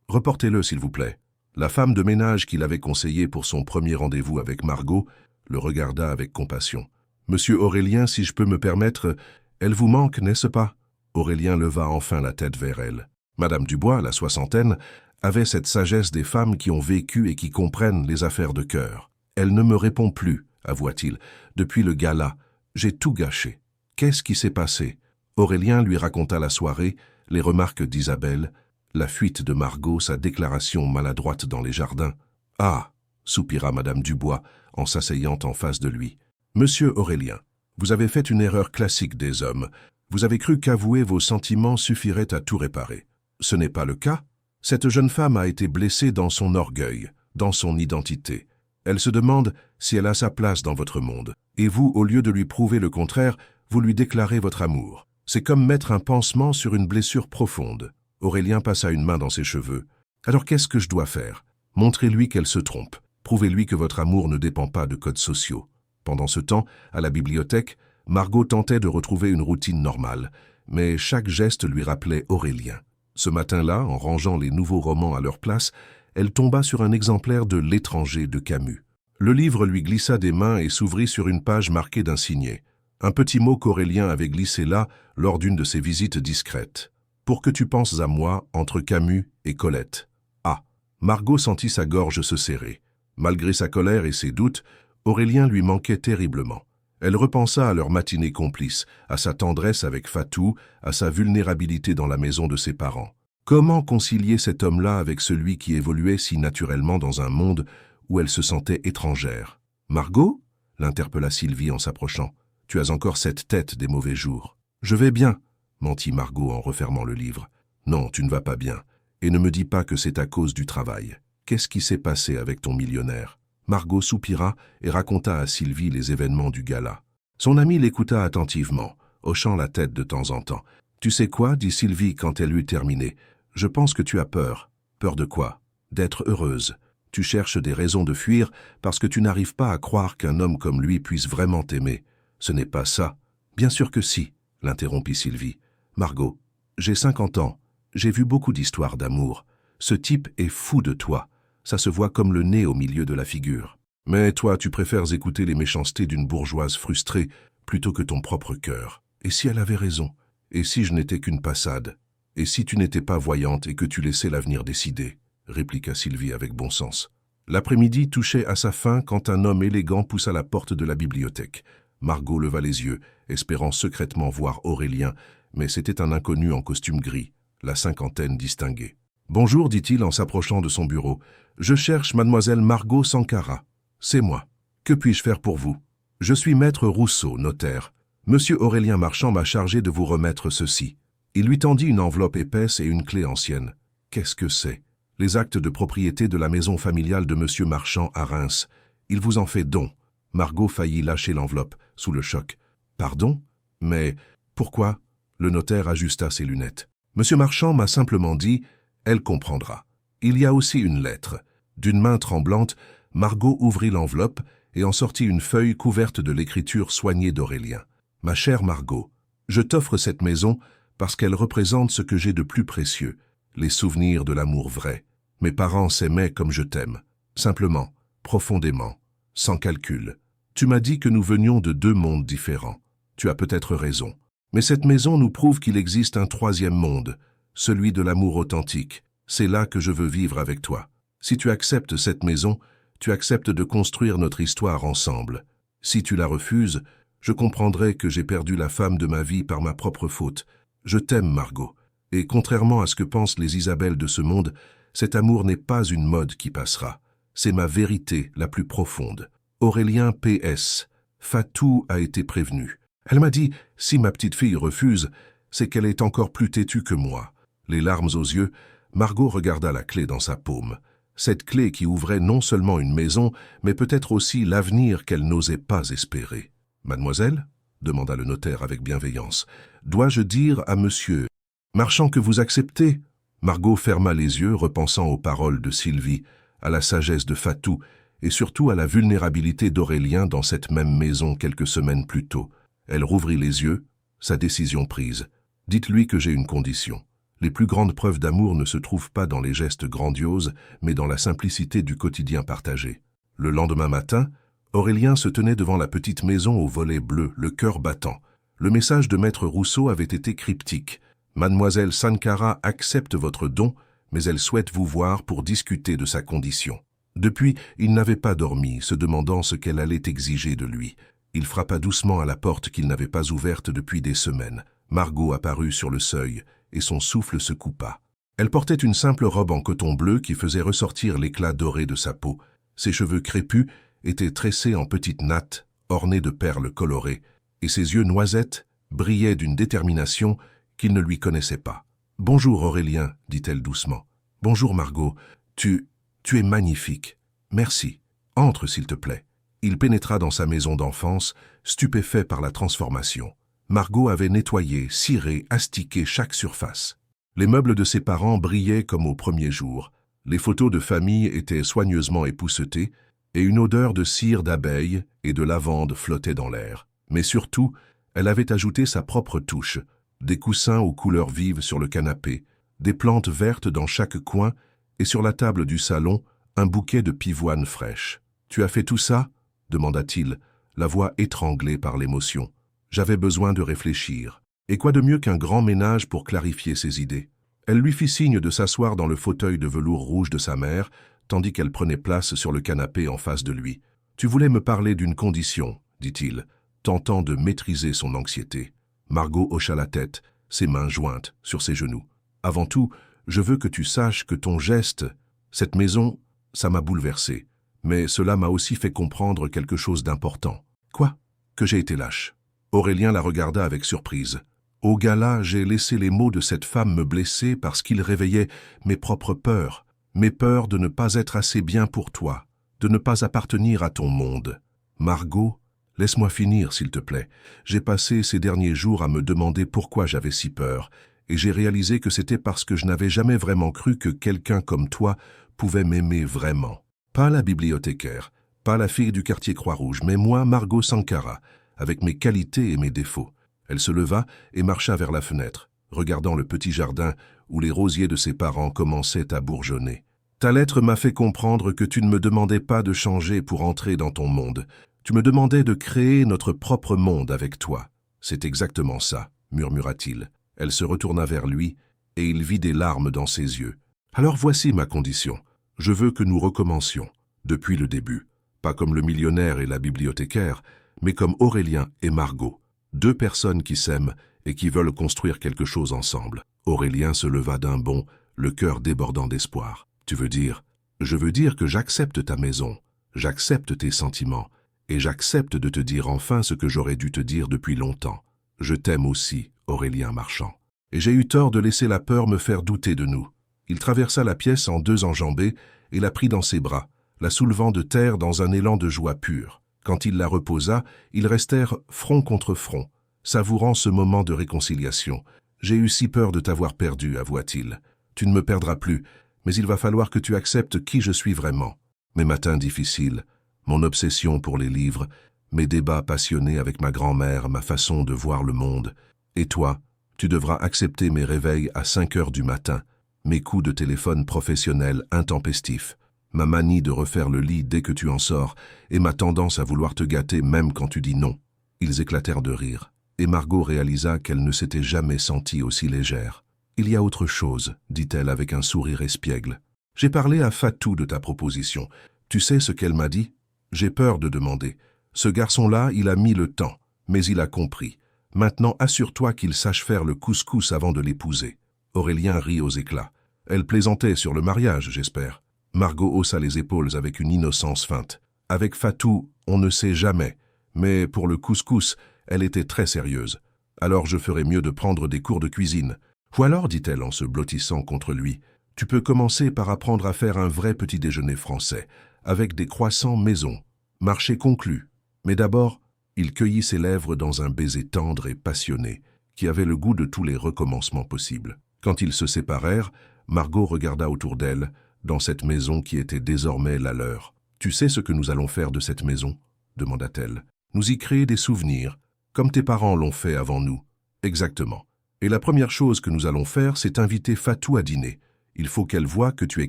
Reportez-le, s'il vous plaît. » La femme de ménage qu'il avait conseillée pour son premier rendez-vous avec Margot le regarda avec compassion. « Monsieur Aurélien, si je peux me permettre, elle vous manque, n'est-ce pas ?» Aurélien leva enfin la tête vers elle. Madame Dubois, la soixantaine, avait cette sagesse des femmes qui ont vécu et qui comprennent les affaires de cœur. « Elle ne me répond plus, » avoua-t-il. « Depuis le gala, j'ai tout gâché. Qu'est-ce qui s'est passé ?» Aurélien lui raconta la soirée, les remarques d'Isabelle, la fuite de Margot, sa déclaration maladroite dans les jardins. « Ah !» soupira Madame Dubois en s'asseyant en face de lui. « Monsieur Aurélien, vous avez fait une erreur classique des hommes. Vous avez cru qu'avouer vos sentiments suffirait à tout réparer. Ce n'est pas le cas. Cette jeune femme a été blessée dans son orgueil, dans son identité. Elle se demande si elle a sa place dans votre monde. Et vous, au lieu de lui prouver le contraire, vous lui déclarez votre amour. C'est comme mettre un pansement sur une blessure profonde. » Aurélien passa une main dans ses cheveux. « Alors qu'est-ce que je dois faire? Montrez-lui qu'elle se trompe. Prouvez-lui que votre amour ne dépend pas de codes sociaux. » Pendant ce temps, à la bibliothèque, Margot tentait de retrouver une routine normale, mais chaque geste lui rappelait Aurélien. Ce matin-là, en rangeant les nouveaux romans à leur place, elle tomba sur un exemplaire de L'étranger de Camus. Le livre lui glissa des mains et s'ouvrit sur une page marquée d'un signet. Un petit mot qu'Aurélien avait glissé là lors d'une de ses visites discrètes. Pour que tu penses à moi entre Camus et Colette. Ah, Margot sentit sa gorge se serrer. Malgré sa colère et ses doutes, Aurélien lui manquait terriblement. Elle repensa à leur matinée complice, à sa tendresse avec Fatou, à sa vulnérabilité dans la maison de ses parents. Comment concilier cet homme-là avec celui qui évoluait si naturellement dans un monde où elle se sentait étrangère? « Margot » l'interpella Sylvie en s'approchant. « Tu as encore cette tête des mauvais jours. »« Je vais bien » mentit Margot en refermant le livre. « Non, tu ne vas pas bien. Et ne me dis pas que c'est à cause du travail. Qu'est-ce qui s'est passé avec ton millionnaire ?» Margot soupira et raconta à Sylvie les événements du gala. Son amie l'écouta attentivement, hochant la tête de temps en temps. « Tu sais quoi » dit Sylvie quand elle eut terminé. « Je pense que tu as peur. »« Peur de quoi ?»« D'être heureuse. Tu cherches des raisons de fuir parce que tu n'arrives pas à croire qu'un homme comme lui puisse vraiment t'aimer. Ce n'est pas ça. »« Bien sûr que si » l'interrompit Sylvie. « Margot, j'ai 50 ans. J'ai vu beaucoup d'histoires d'amour. Ce type est fou de toi. Ça se voit comme le nez au milieu de la figure. Mais toi, tu préfères écouter les méchancetés d'une bourgeoise frustrée plutôt que ton propre cœur. Et si elle avait raison? Et si je n'étais qu'une passade? Et si tu n'étais pas voyante et que tu laissais l'avenir décider ?» répliqua Sylvie avec bon sens. L'après-midi touchait à sa fin quand un homme élégant poussa la porte de la bibliothèque. Margot leva les yeux, espérant secrètement voir Aurélien, mais c'était un inconnu en costume gris, la cinquantaine distinguée. « Bonjour, dit-il en s'approchant de son bureau. Je cherche mademoiselle Margot Sankara. C'est moi. Que puis-je faire pour vous? Je suis maître Rousseau, notaire. Monsieur Aurélien Marchand m'a chargé de vous remettre ceci. » Il lui tendit une enveloppe épaisse et une clé ancienne. Qu'est-ce que c'est? Les actes de propriété de la maison familiale de monsieur Marchand à Reims. Il vous en fait don. Margot faillit lâcher l'enveloppe, sous le choc. Pardon? Mais pourquoi? Le notaire ajusta ses lunettes. Monsieur Marchand m'a simplement dit, elle comprendra. Il y a aussi une lettre. D'une main tremblante, Margot ouvrit l'enveloppe et en sortit une feuille couverte de l'écriture soignée d'Aurélien. Ma chère Margot, je t'offre cette maison parce qu'elle représente ce que j'ai de plus précieux, les souvenirs de l'amour vrai. Mes parents s'aimaient comme je t'aime, simplement, profondément, sans calcul. Tu m'as dit que nous venions de deux mondes différents. Tu as peut-être raison. Mais cette maison nous prouve qu'il existe un troisième monde, celui de l'amour authentique. C'est là que je veux vivre avec toi. Si tu acceptes cette maison, tu acceptes de construire notre histoire ensemble. Si tu la refuses, je comprendrai que j'ai perdu la femme de ma vie par ma propre faute. Je t'aime, Margot. Et contrairement à ce que pensent les Isabelle de ce monde, cet amour n'est pas une mode qui passera. C'est ma vérité la plus profonde. Aurélien PS. Fatou a été prévenue. Elle m'a dit, si ma petite fille refuse, c'est qu'elle est encore plus têtue que moi. Les larmes aux yeux, Margot regarda la clé dans sa paume. Cette clé qui ouvrait non seulement une maison, mais peut-être aussi l'avenir qu'elle n'osait pas espérer. « Mademoiselle ?» demanda le notaire avec bienveillance. « Dois-je dire à monsieur Marchand que vous acceptez ?» Margot ferma les yeux, repensant aux paroles de Sylvie, à la sagesse de Fatou et surtout à la vulnérabilité d'Aurélien dans cette même maison quelques semaines plus tôt. Elle rouvrit les yeux, sa décision prise. « Dites-lui que j'ai une condition. Les plus grandes preuves d'amour ne se trouvent pas dans les gestes grandioses, mais dans la simplicité du quotidien partagé. » Le lendemain matin, Aurélien se tenait devant la petite maison aux volets bleus, le cœur battant. Le message de maître Rousseau avait été cryptique. « Mademoiselle Sankara accepte votre don, mais elle souhaite vous voir pour discuter de sa condition. » Depuis, il n'avait pas dormi, se demandant ce qu'elle allait exiger de lui. Il frappa doucement à la porte qu'il n'avait pas ouverte depuis des semaines. Margot apparut sur le seuil, et son souffle se coupa. Elle portait une simple robe en coton bleu qui faisait ressortir l'éclat doré de sa peau. Ses cheveux crépus étaient tressés en petites nattes, ornées de perles colorées, et ses yeux noisettes brillaient d'une détermination qu'il ne lui connaissait pas. « Bonjour Aurélien, dit-elle doucement. « Bonjour Margot, tu es magnifique. Merci. Entre s'il te plaît. » Il pénétra dans sa maison d'enfance, stupéfait par la transformation. Margot avait nettoyé, ciré, astiqué chaque surface. Les meubles de ses parents brillaient comme au premier jour. Les photos de famille étaient soigneusement époussetées, et une odeur de cire d'abeille et de lavande flottait dans l'air. Mais surtout, elle avait ajouté sa propre touche, des coussins aux couleurs vives sur le canapé, des plantes vertes dans chaque coin, et sur la table du salon, un bouquet de pivoine fraîche. « Tu as fait tout ça ?» demanda-t-il, la voix étranglée par l'émotion. J'avais besoin de réfléchir. Et quoi de mieux qu'un grand ménage pour clarifier ses idées? Elle lui fit signe de s'asseoir dans le fauteuil de velours rouge de sa mère, tandis qu'elle prenait place sur le canapé en face de lui. « Tu voulais me parler d'une condition, dit-il, tentant de maîtriser son anxiété. Margot hocha la tête, ses mains jointes sur ses genoux. « Avant tout, je veux que tu saches que ton geste, cette maison, ça m'a bouleversé. Mais cela m'a aussi fait comprendre quelque chose d'important. »« Quoi ? » ?»« Que j'ai été lâche. » Aurélien la regarda avec surprise. « Au gala, j'ai laissé les mots de cette femme me blesser parce qu'ils réveillaient mes propres peurs. Mes peurs de ne pas être assez bien pour toi, de ne pas appartenir à ton monde. Margot, laisse-moi finir, s'il te plaît. J'ai passé ces derniers jours à me demander pourquoi j'avais si peur, et j'ai réalisé que c'était parce que je n'avais jamais vraiment cru que quelqu'un comme toi pouvait m'aimer vraiment. Pas la bibliothécaire, pas la fille du quartier Croix-Rouge, mais moi, Margot Sankara, avec mes qualités et mes défauts. » Elle se leva et marcha vers la fenêtre, regardant le petit jardin où les rosiers de ses parents commençaient à bourgeonner. « Ta lettre m'a fait comprendre que tu ne me demandais pas de changer pour entrer dans ton monde. Tu me demandais de créer notre propre monde avec toi. C'est exactement ça, murmura-t-il. Elle se retourna vers lui et il vit des larmes dans ses yeux. Alors voici ma condition. Je veux que nous recommencions, depuis le début. Pas comme le millionnaire et la bibliothécaire, mais comme Aurélien et Margot. Deux personnes qui s'aiment et qui veulent construire quelque chose ensemble. » Aurélien se leva d'un bond, le cœur débordant d'espoir. « Tu veux dire ? » ?»« Je veux dire que j'accepte ta maison, j'accepte tes sentiments, et j'accepte de te dire enfin ce que j'aurais dû te dire depuis longtemps. Je t'aime aussi, Aurélien Marchand. Et j'ai eu tort de laisser la peur me faire douter de nous. » Il traversa la pièce en deux enjambées et la prit dans ses bras, la soulevant de terre dans un élan de joie pure. Quand il la reposa, ils restèrent front contre front, savourant ce moment de réconciliation. « J'ai eu si peur de t'avoir perdu, avoua-t-il. Tu ne me perdras plus, mais il va falloir que tu acceptes qui je suis vraiment. Mes matins difficiles, mon obsession pour les livres, mes débats passionnés avec ma grand-mère, ma façon de voir le monde. Et toi, tu devras accepter mes réveils à 5 heures du matin, mes coups de téléphone professionnels intempestifs, ma manie de refaire le lit dès que tu en sors, et ma tendance à vouloir te gâter même quand tu dis non. » Ils éclatèrent de rire, et Margot réalisa qu'elle ne s'était jamais sentie aussi légère. « Il y a autre chose, » dit-elle avec un sourire espiègle. « J'ai parlé à Fatou de ta proposition. Tu sais ce qu'elle m'a dit ? J'ai peur de demander. Ce garçon-là, il a mis le temps, mais il a compris. Maintenant, assure-toi qu'il sache faire le couscous avant de l'épouser. » Aurélien rit aux éclats. « Elle plaisantait sur le mariage, j'espère. » Margot haussa les épaules avec une innocence feinte. « Avec Fatou, on ne sait jamais. Mais pour le couscous, elle était très sérieuse. Alors je ferais mieux de prendre des cours de cuisine. » « Ou alors, dit-elle en se blottissant contre lui, tu peux commencer par apprendre à faire un vrai petit déjeuner français, avec des croissants maison. Marché conclu. Mais d'abord, il cueillit ses lèvres dans un baiser tendre et passionné, qui avait le goût de tous les recommencements possibles. Quand ils se séparèrent, Margot regarda autour d'elle, dans cette maison qui était désormais la leur. « Tu sais ce que nous allons faire de cette maison ?» demanda-t-elle. « Nous y créer des souvenirs, comme tes parents l'ont fait avant nous. » « Exactement. Et la première chose que nous allons faire, c'est inviter Fatou à dîner. Il faut qu'elle voie que tu es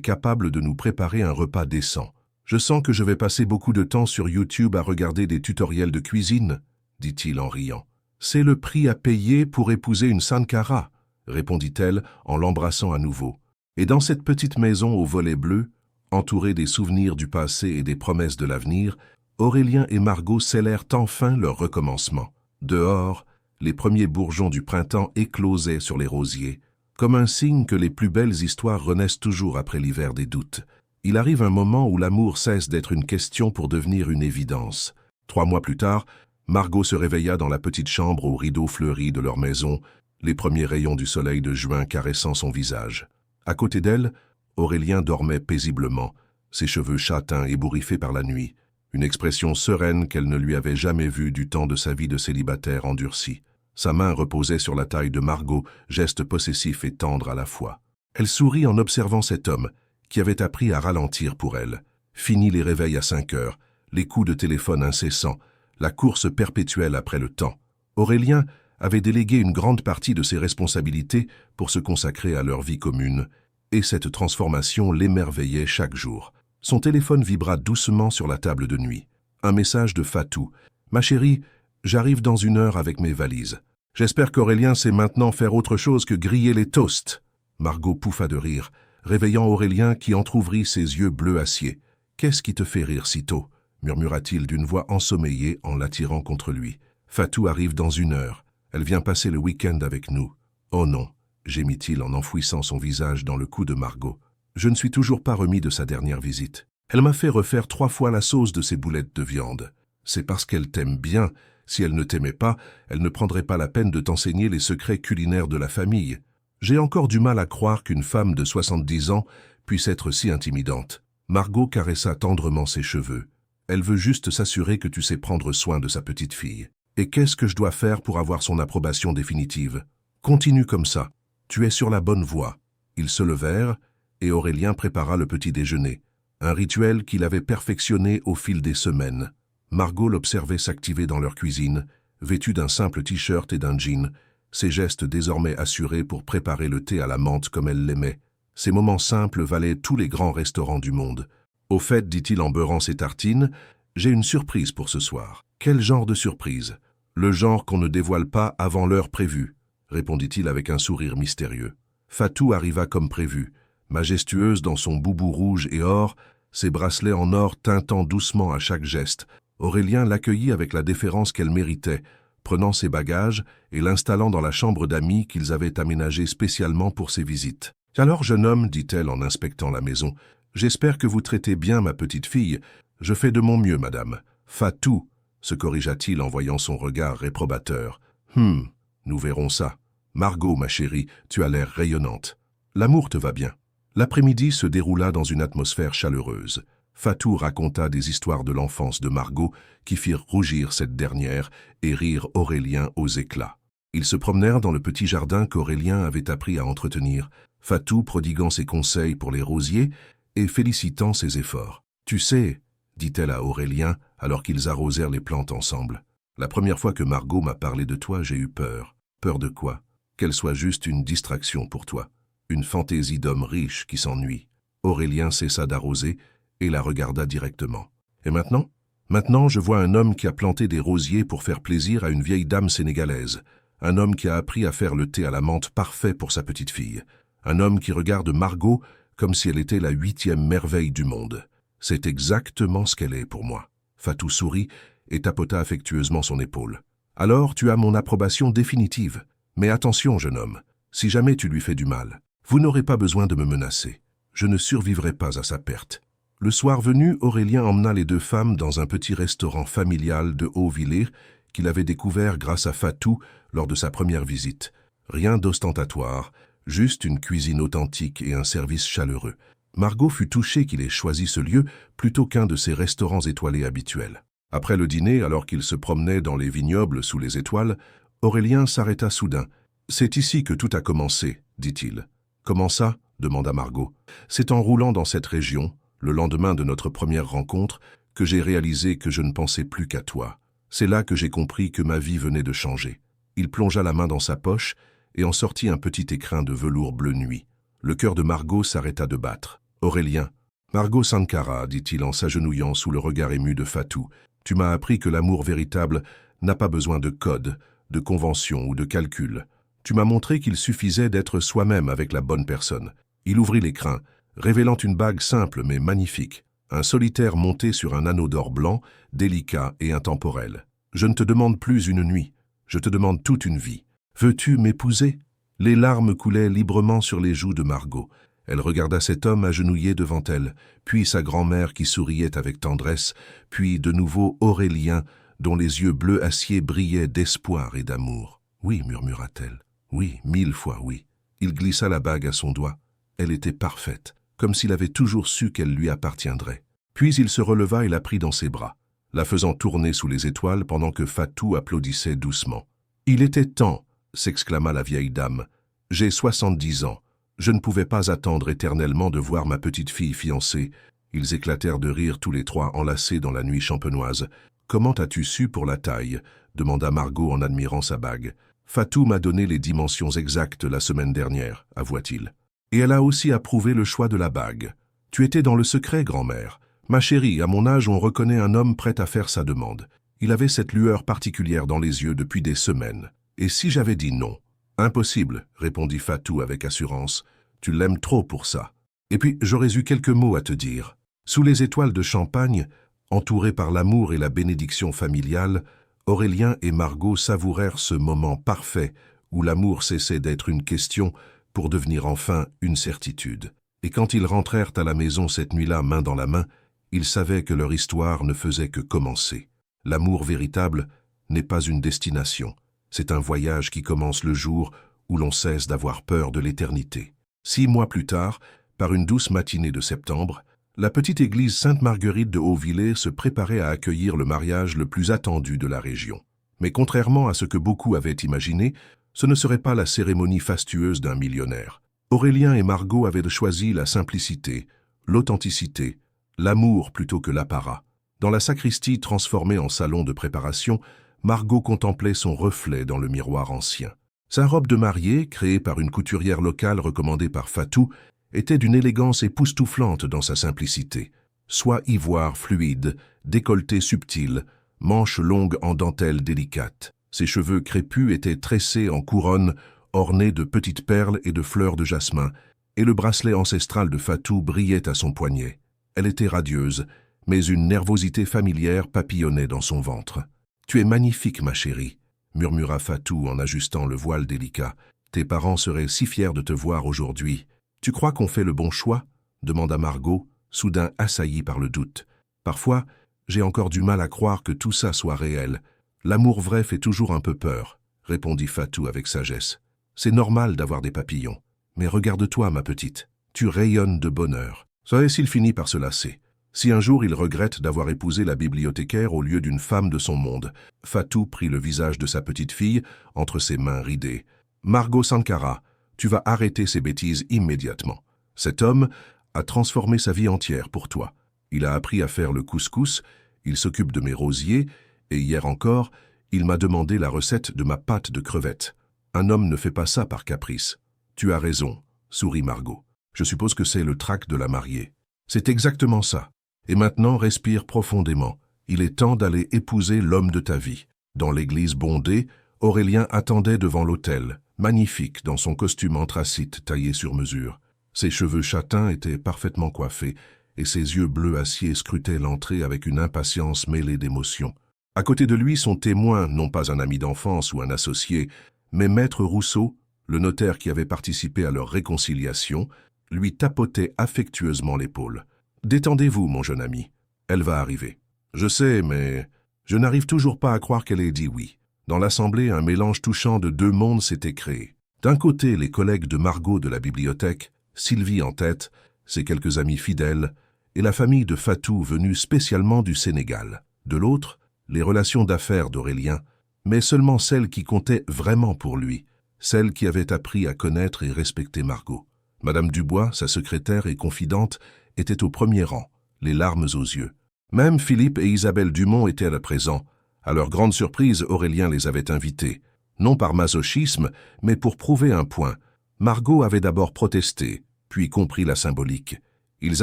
capable de nous préparer un repas décent. Je sens que je vais passer beaucoup de temps sur YouTube à regarder des tutoriels de cuisine, dit-il en riant. C'est le prix à payer pour épouser une Sankara, répondit-elle en l'embrassant à nouveau. Et dans cette petite maison aux volets bleus, entourée des souvenirs du passé et des promesses de l'avenir, Aurélien et Margot scellèrent enfin leur recommencement. Dehors, les premiers bourgeons du printemps éclosaient sur les rosiers, comme un signe que les plus belles histoires renaissent toujours après l'hiver des doutes. Il arrive un moment où l'amour cesse d'être une question pour devenir une évidence. 3 mois plus tard, Margot se réveilla dans la petite chambre aux rideaux fleuris de leur maison, les premiers rayons du soleil de juin caressant son visage. À côté d'elle, Aurélien dormait paisiblement, ses cheveux châtains ébouriffés par la nuit, une expression sereine qu'elle ne lui avait jamais vue du temps de sa vie de célibataire endurcie. Sa main reposait sur la taille de Margot, geste possessif et tendre à la fois. Elle sourit en observant cet homme, qui avait appris à ralentir pour elle. Fini les réveils à 5 heures, les coups de téléphone incessants, la course perpétuelle après le temps. Aurélien avait délégué une grande partie de ses responsabilités pour se consacrer à leur vie commune, et cette transformation l'émerveillait chaque jour. Son téléphone vibra doucement sur la table de nuit. Un message de Fatou. « Ma chérie, J'arrive dans 1 heure avec mes valises. J'espère qu'Aurélien sait maintenant faire autre chose que griller les toasts. Margot pouffa de rire, réveillant Aurélien qui entr'ouvrit ses yeux bleu acier. « Qu'est-ce qui te fait rire si tôt ?» murmura-t-il d'une voix ensommeillée en l'attirant contre lui. « Fatou arrive dans 1 heure. Elle vient passer le week-end avec nous. »« Oh non !» gémit-il en enfouissant son visage dans le cou de Margot. « Je ne suis toujours pas remis de sa dernière visite. Elle m'a fait refaire 3 fois la sauce de ses boulettes de viande. C'est parce qu'elle t'aime bien. Si elle ne t'aimait pas, elle ne prendrait pas la peine de t'enseigner les secrets culinaires de la famille. J'ai encore du mal à croire qu'une femme de 70 ans puisse être si intimidante. » Margot caressa tendrement ses cheveux. « Elle veut juste s'assurer que tu sais prendre soin de sa petite fille. Et qu'est-ce que je dois faire pour avoir son approbation définitive? Continue comme ça. Tu es sur la bonne voie. » Ils se levèrent et Aurélien prépara le petit déjeuner, un rituel qu'il avait perfectionné au fil des semaines. Margot l'observait s'activer dans leur cuisine, vêtue d'un simple t-shirt et d'un jean, ses gestes désormais assurés pour préparer le thé à la menthe comme elle l'aimait. Ces moments simples valaient tous les grands restaurants du monde. « Au fait, dit-il en beurrant ses tartines, j'ai une surprise pour ce soir. »« Quel genre de surprise ?»« Le genre qu'on ne dévoile pas avant l'heure prévue, » répondit-il avec un sourire mystérieux. Fatou arriva comme prévu, majestueuse dans son boubou rouge et or, ses bracelets en or tintant doucement à chaque geste. Aurélien l'accueillit avec la déférence qu'elle méritait, prenant ses bagages et l'installant dans la chambre d'amis qu'ils avaient aménagée spécialement pour ses visites. « Alors, jeune homme, dit-elle en inspectant la maison, j'espère que vous traitez bien ma petite fille. Je fais de mon mieux, madame. Fatou, se corrigea-t-il en voyant son regard réprobateur. Nous verrons ça. Margot, ma chérie, tu as l'air rayonnante. L'amour te va bien. » L'après-midi se déroula dans une atmosphère chaleureuse. Fatou raconta des histoires de l'enfance de Margot qui firent rougir cette dernière et rire Aurélien aux éclats. Ils se promenèrent dans le petit jardin qu'Aurélien avait appris à entretenir, Fatou prodiguant ses conseils pour les rosiers et félicitant ses efforts. « Tu sais, dit-elle à Aurélien alors qu'ils arrosèrent les plantes ensemble, la première fois que Margot m'a parlé de toi, j'ai eu peur. Peur de quoi? Qu'elle soit juste une distraction pour toi, une fantaisie d'homme riche qui s'ennuie. » Aurélien cessa d'arroser et la regarda directement. « Et maintenant? Maintenant, je vois un homme qui a planté des rosiers pour faire plaisir à une vieille dame sénégalaise, un homme qui a appris à faire le thé à la menthe parfait pour sa petite fille, un homme qui regarde Margot comme si elle était la 8e merveille du monde. C'est exactement ce qu'elle est pour moi. » Fatou sourit et tapota affectueusement son épaule. « Alors, tu as mon approbation définitive. Mais attention, jeune homme, si jamais tu lui fais du mal, vous n'aurez pas besoin de me menacer. Je ne survivrai pas à sa perte. » Le soir venu, Aurélien emmena les 2 femmes dans un petit restaurant familial de Haut-Villers qu'il avait découvert grâce à Fatou lors de sa première visite. Rien d'ostentatoire, juste une cuisine authentique et un service chaleureux. Margot fut touchée qu'il ait choisi ce lieu plutôt qu'un de ses restaurants étoilés habituels. Après le dîner, alors qu'il se promenait dans les vignobles sous les étoiles, Aurélien s'arrêta soudain. « C'est ici que tout a commencé, dit-il. »« Comment ça ?» demanda Margot. « C'est en roulant dans cette région, le lendemain de notre première rencontre, que j'ai réalisé que je ne pensais plus qu'à toi. C'est là que j'ai compris que ma vie venait de changer. » Il plongea la main dans sa poche et en sortit un petit écrin de velours bleu nuit. Le cœur de Margot s'arrêta de battre. « Aurélien, Margot Sankara, dit-il en s'agenouillant sous le regard ému de Fatou, tu m'as appris que l'amour véritable n'a pas besoin de code, de convention ou de calcul. Tu m'as montré qu'il suffisait d'être soi-même avec la bonne personne. » Il ouvrit l'écrin, révélant une bague simple mais magnifique, un solitaire monté sur un anneau d'or blanc, délicat et intemporel. « Je ne te demande plus une nuit, je te demande toute une vie. Veux-tu m'épouser ?» Les larmes coulaient librement sur les joues de Margot. Elle regarda cet homme agenouillé devant elle, puis sa grand-mère qui souriait avec tendresse, puis de nouveau Aurélien, dont les yeux bleu acier brillaient d'espoir et d'amour. « Oui, murmura-t-elle. Oui, 1000 fois oui. » Il glissa la bague à son doigt. Elle était parfaite, comme s'il avait toujours su qu'elle lui appartiendrait. Puis il se releva et la prit dans ses bras, la faisant tourner sous les étoiles pendant que Fatou applaudissait doucement. « Il était temps !» s'exclama la vieille dame. « J'ai 70 ans. Je ne pouvais pas attendre éternellement de voir ma petite fille fiancée. » Ils éclatèrent de rire tous les 3 enlacés dans la nuit champenoise. « Comment as-tu su pour la taille ?» demanda Margot en admirant sa bague. « Fatou m'a donné les dimensions exactes la semaine dernière, avoua-t-il. Et elle a aussi approuvé le choix de la bague. Tu étais dans le secret, grand-mère. Ma chérie, à mon âge, on reconnaît un homme prêt à faire sa demande. Il avait cette lueur particulière dans les yeux depuis des semaines. Et si j'avais dit non? Impossible, répondit Fatou avec assurance. Tu l'aimes trop pour ça. Et puis, j'aurais eu quelques mots à te dire. Sous les étoiles de champagne, entourés par l'amour et la bénédiction familiale, Aurélien et Margot savourèrent ce moment parfait où l'amour cessait d'être une question pour devenir enfin une certitude. Et quand ils rentrèrent à la maison cette nuit-là main dans la main, ils savaient que leur histoire ne faisait que commencer. L'amour véritable n'est pas une destination, c'est un voyage qui commence le jour où l'on cesse d'avoir peur de l'éternité. 6 mois plus tard, par une douce matinée de septembre, la petite église Sainte-Marguerite de Hauvillers se préparait à accueillir le mariage le plus attendu de la région. Mais contrairement à ce que beaucoup avaient imaginé, ce ne serait pas la cérémonie fastueuse d'un millionnaire. Aurélien et Margot avaient choisi la simplicité, l'authenticité, l'amour plutôt que l'apparat. Dans la sacristie transformée en salon de préparation, Margot contemplait son reflet dans le miroir ancien. Sa robe de mariée, créée par une couturière locale recommandée par Fatou, était d'une élégance époustouflante dans sa simplicité. Soie ivoire fluide, décolleté subtil, manches longues en dentelle délicate. Ses cheveux crépus étaient tressés en couronne, ornés de petites perles et de fleurs de jasmin, et le bracelet ancestral de Fatou brillait à son poignet. Elle était radieuse, mais une nervosité familière papillonnait dans son ventre. « Tu es magnifique, ma chérie », murmura Fatou en ajustant le voile délicat. « Tes parents seraient si fiers de te voir aujourd'hui. »« Tu crois qu'on fait le bon choix ?» demanda Margot, soudain assaillie par le doute. « Parfois, j'ai encore du mal à croire que tout ça soit réel. L'amour vrai fait toujours un peu peur, » répondit Fatou avec sagesse. « C'est normal d'avoir des papillons. Mais regarde-toi, ma petite, tu rayonnes de bonheur. » Ça est s'il finit par se lasser. Si un jour il regrette d'avoir épousé la bibliothécaire au lieu d'une femme de son monde, Fatou prit le visage de sa petite fille entre ses mains ridées. « Margot Sankara, tu vas arrêter ces bêtises immédiatement. Cet homme a transformé sa vie entière pour toi. Il a appris à faire le couscous, il s'occupe de mes rosiers, et hier encore, il m'a demandé la recette de ma pâte de crevettes. Un homme ne fait pas ça par caprice. »« Tu as raison, » sourit Margot. « Je suppose que c'est le trac de la mariée. » « C'est exactement ça. Et maintenant, respire profondément. Il est temps d'aller épouser l'homme de ta vie. » Dans l'église bondée, Aurélien attendait devant l'autel, magnifique dans son costume anthracite taillé sur mesure. Ses cheveux châtains étaient parfaitement coiffés, et ses yeux bleu acier scrutaient l'entrée avec une impatience mêlée d'émotion. À côté de lui, son témoin, non pas un ami d'enfance ou un associé, mais Maître Rousseau, le notaire qui avait participé à leur réconciliation, lui tapotait affectueusement l'épaule. « Détendez-vous, mon jeune ami. Elle va arriver. »« Je sais, mais je n'arrive toujours pas à croire qu'elle ait dit oui. » Dans l'assemblée, un mélange touchant de 2 mondes s'était créé. D'un côté, les collègues de Margot de la bibliothèque, Sylvie en tête, ses quelques amis fidèles, et la famille de Fatou venue spécialement du Sénégal. De l'autre, les relations d'affaires d'Aurélien, mais seulement celles qui comptaient vraiment pour lui, celles qui avaient appris à connaître et respecter Margot. Madame Dubois, sa secrétaire et confidente, était au premier rang, les larmes aux yeux. Même Philippe et Isabelle Dumont étaient là présents. À leur grande surprise, Aurélien les avait invités. Non par masochisme, mais pour prouver un point. Margot avait d'abord protesté, puis compris la symbolique. Ils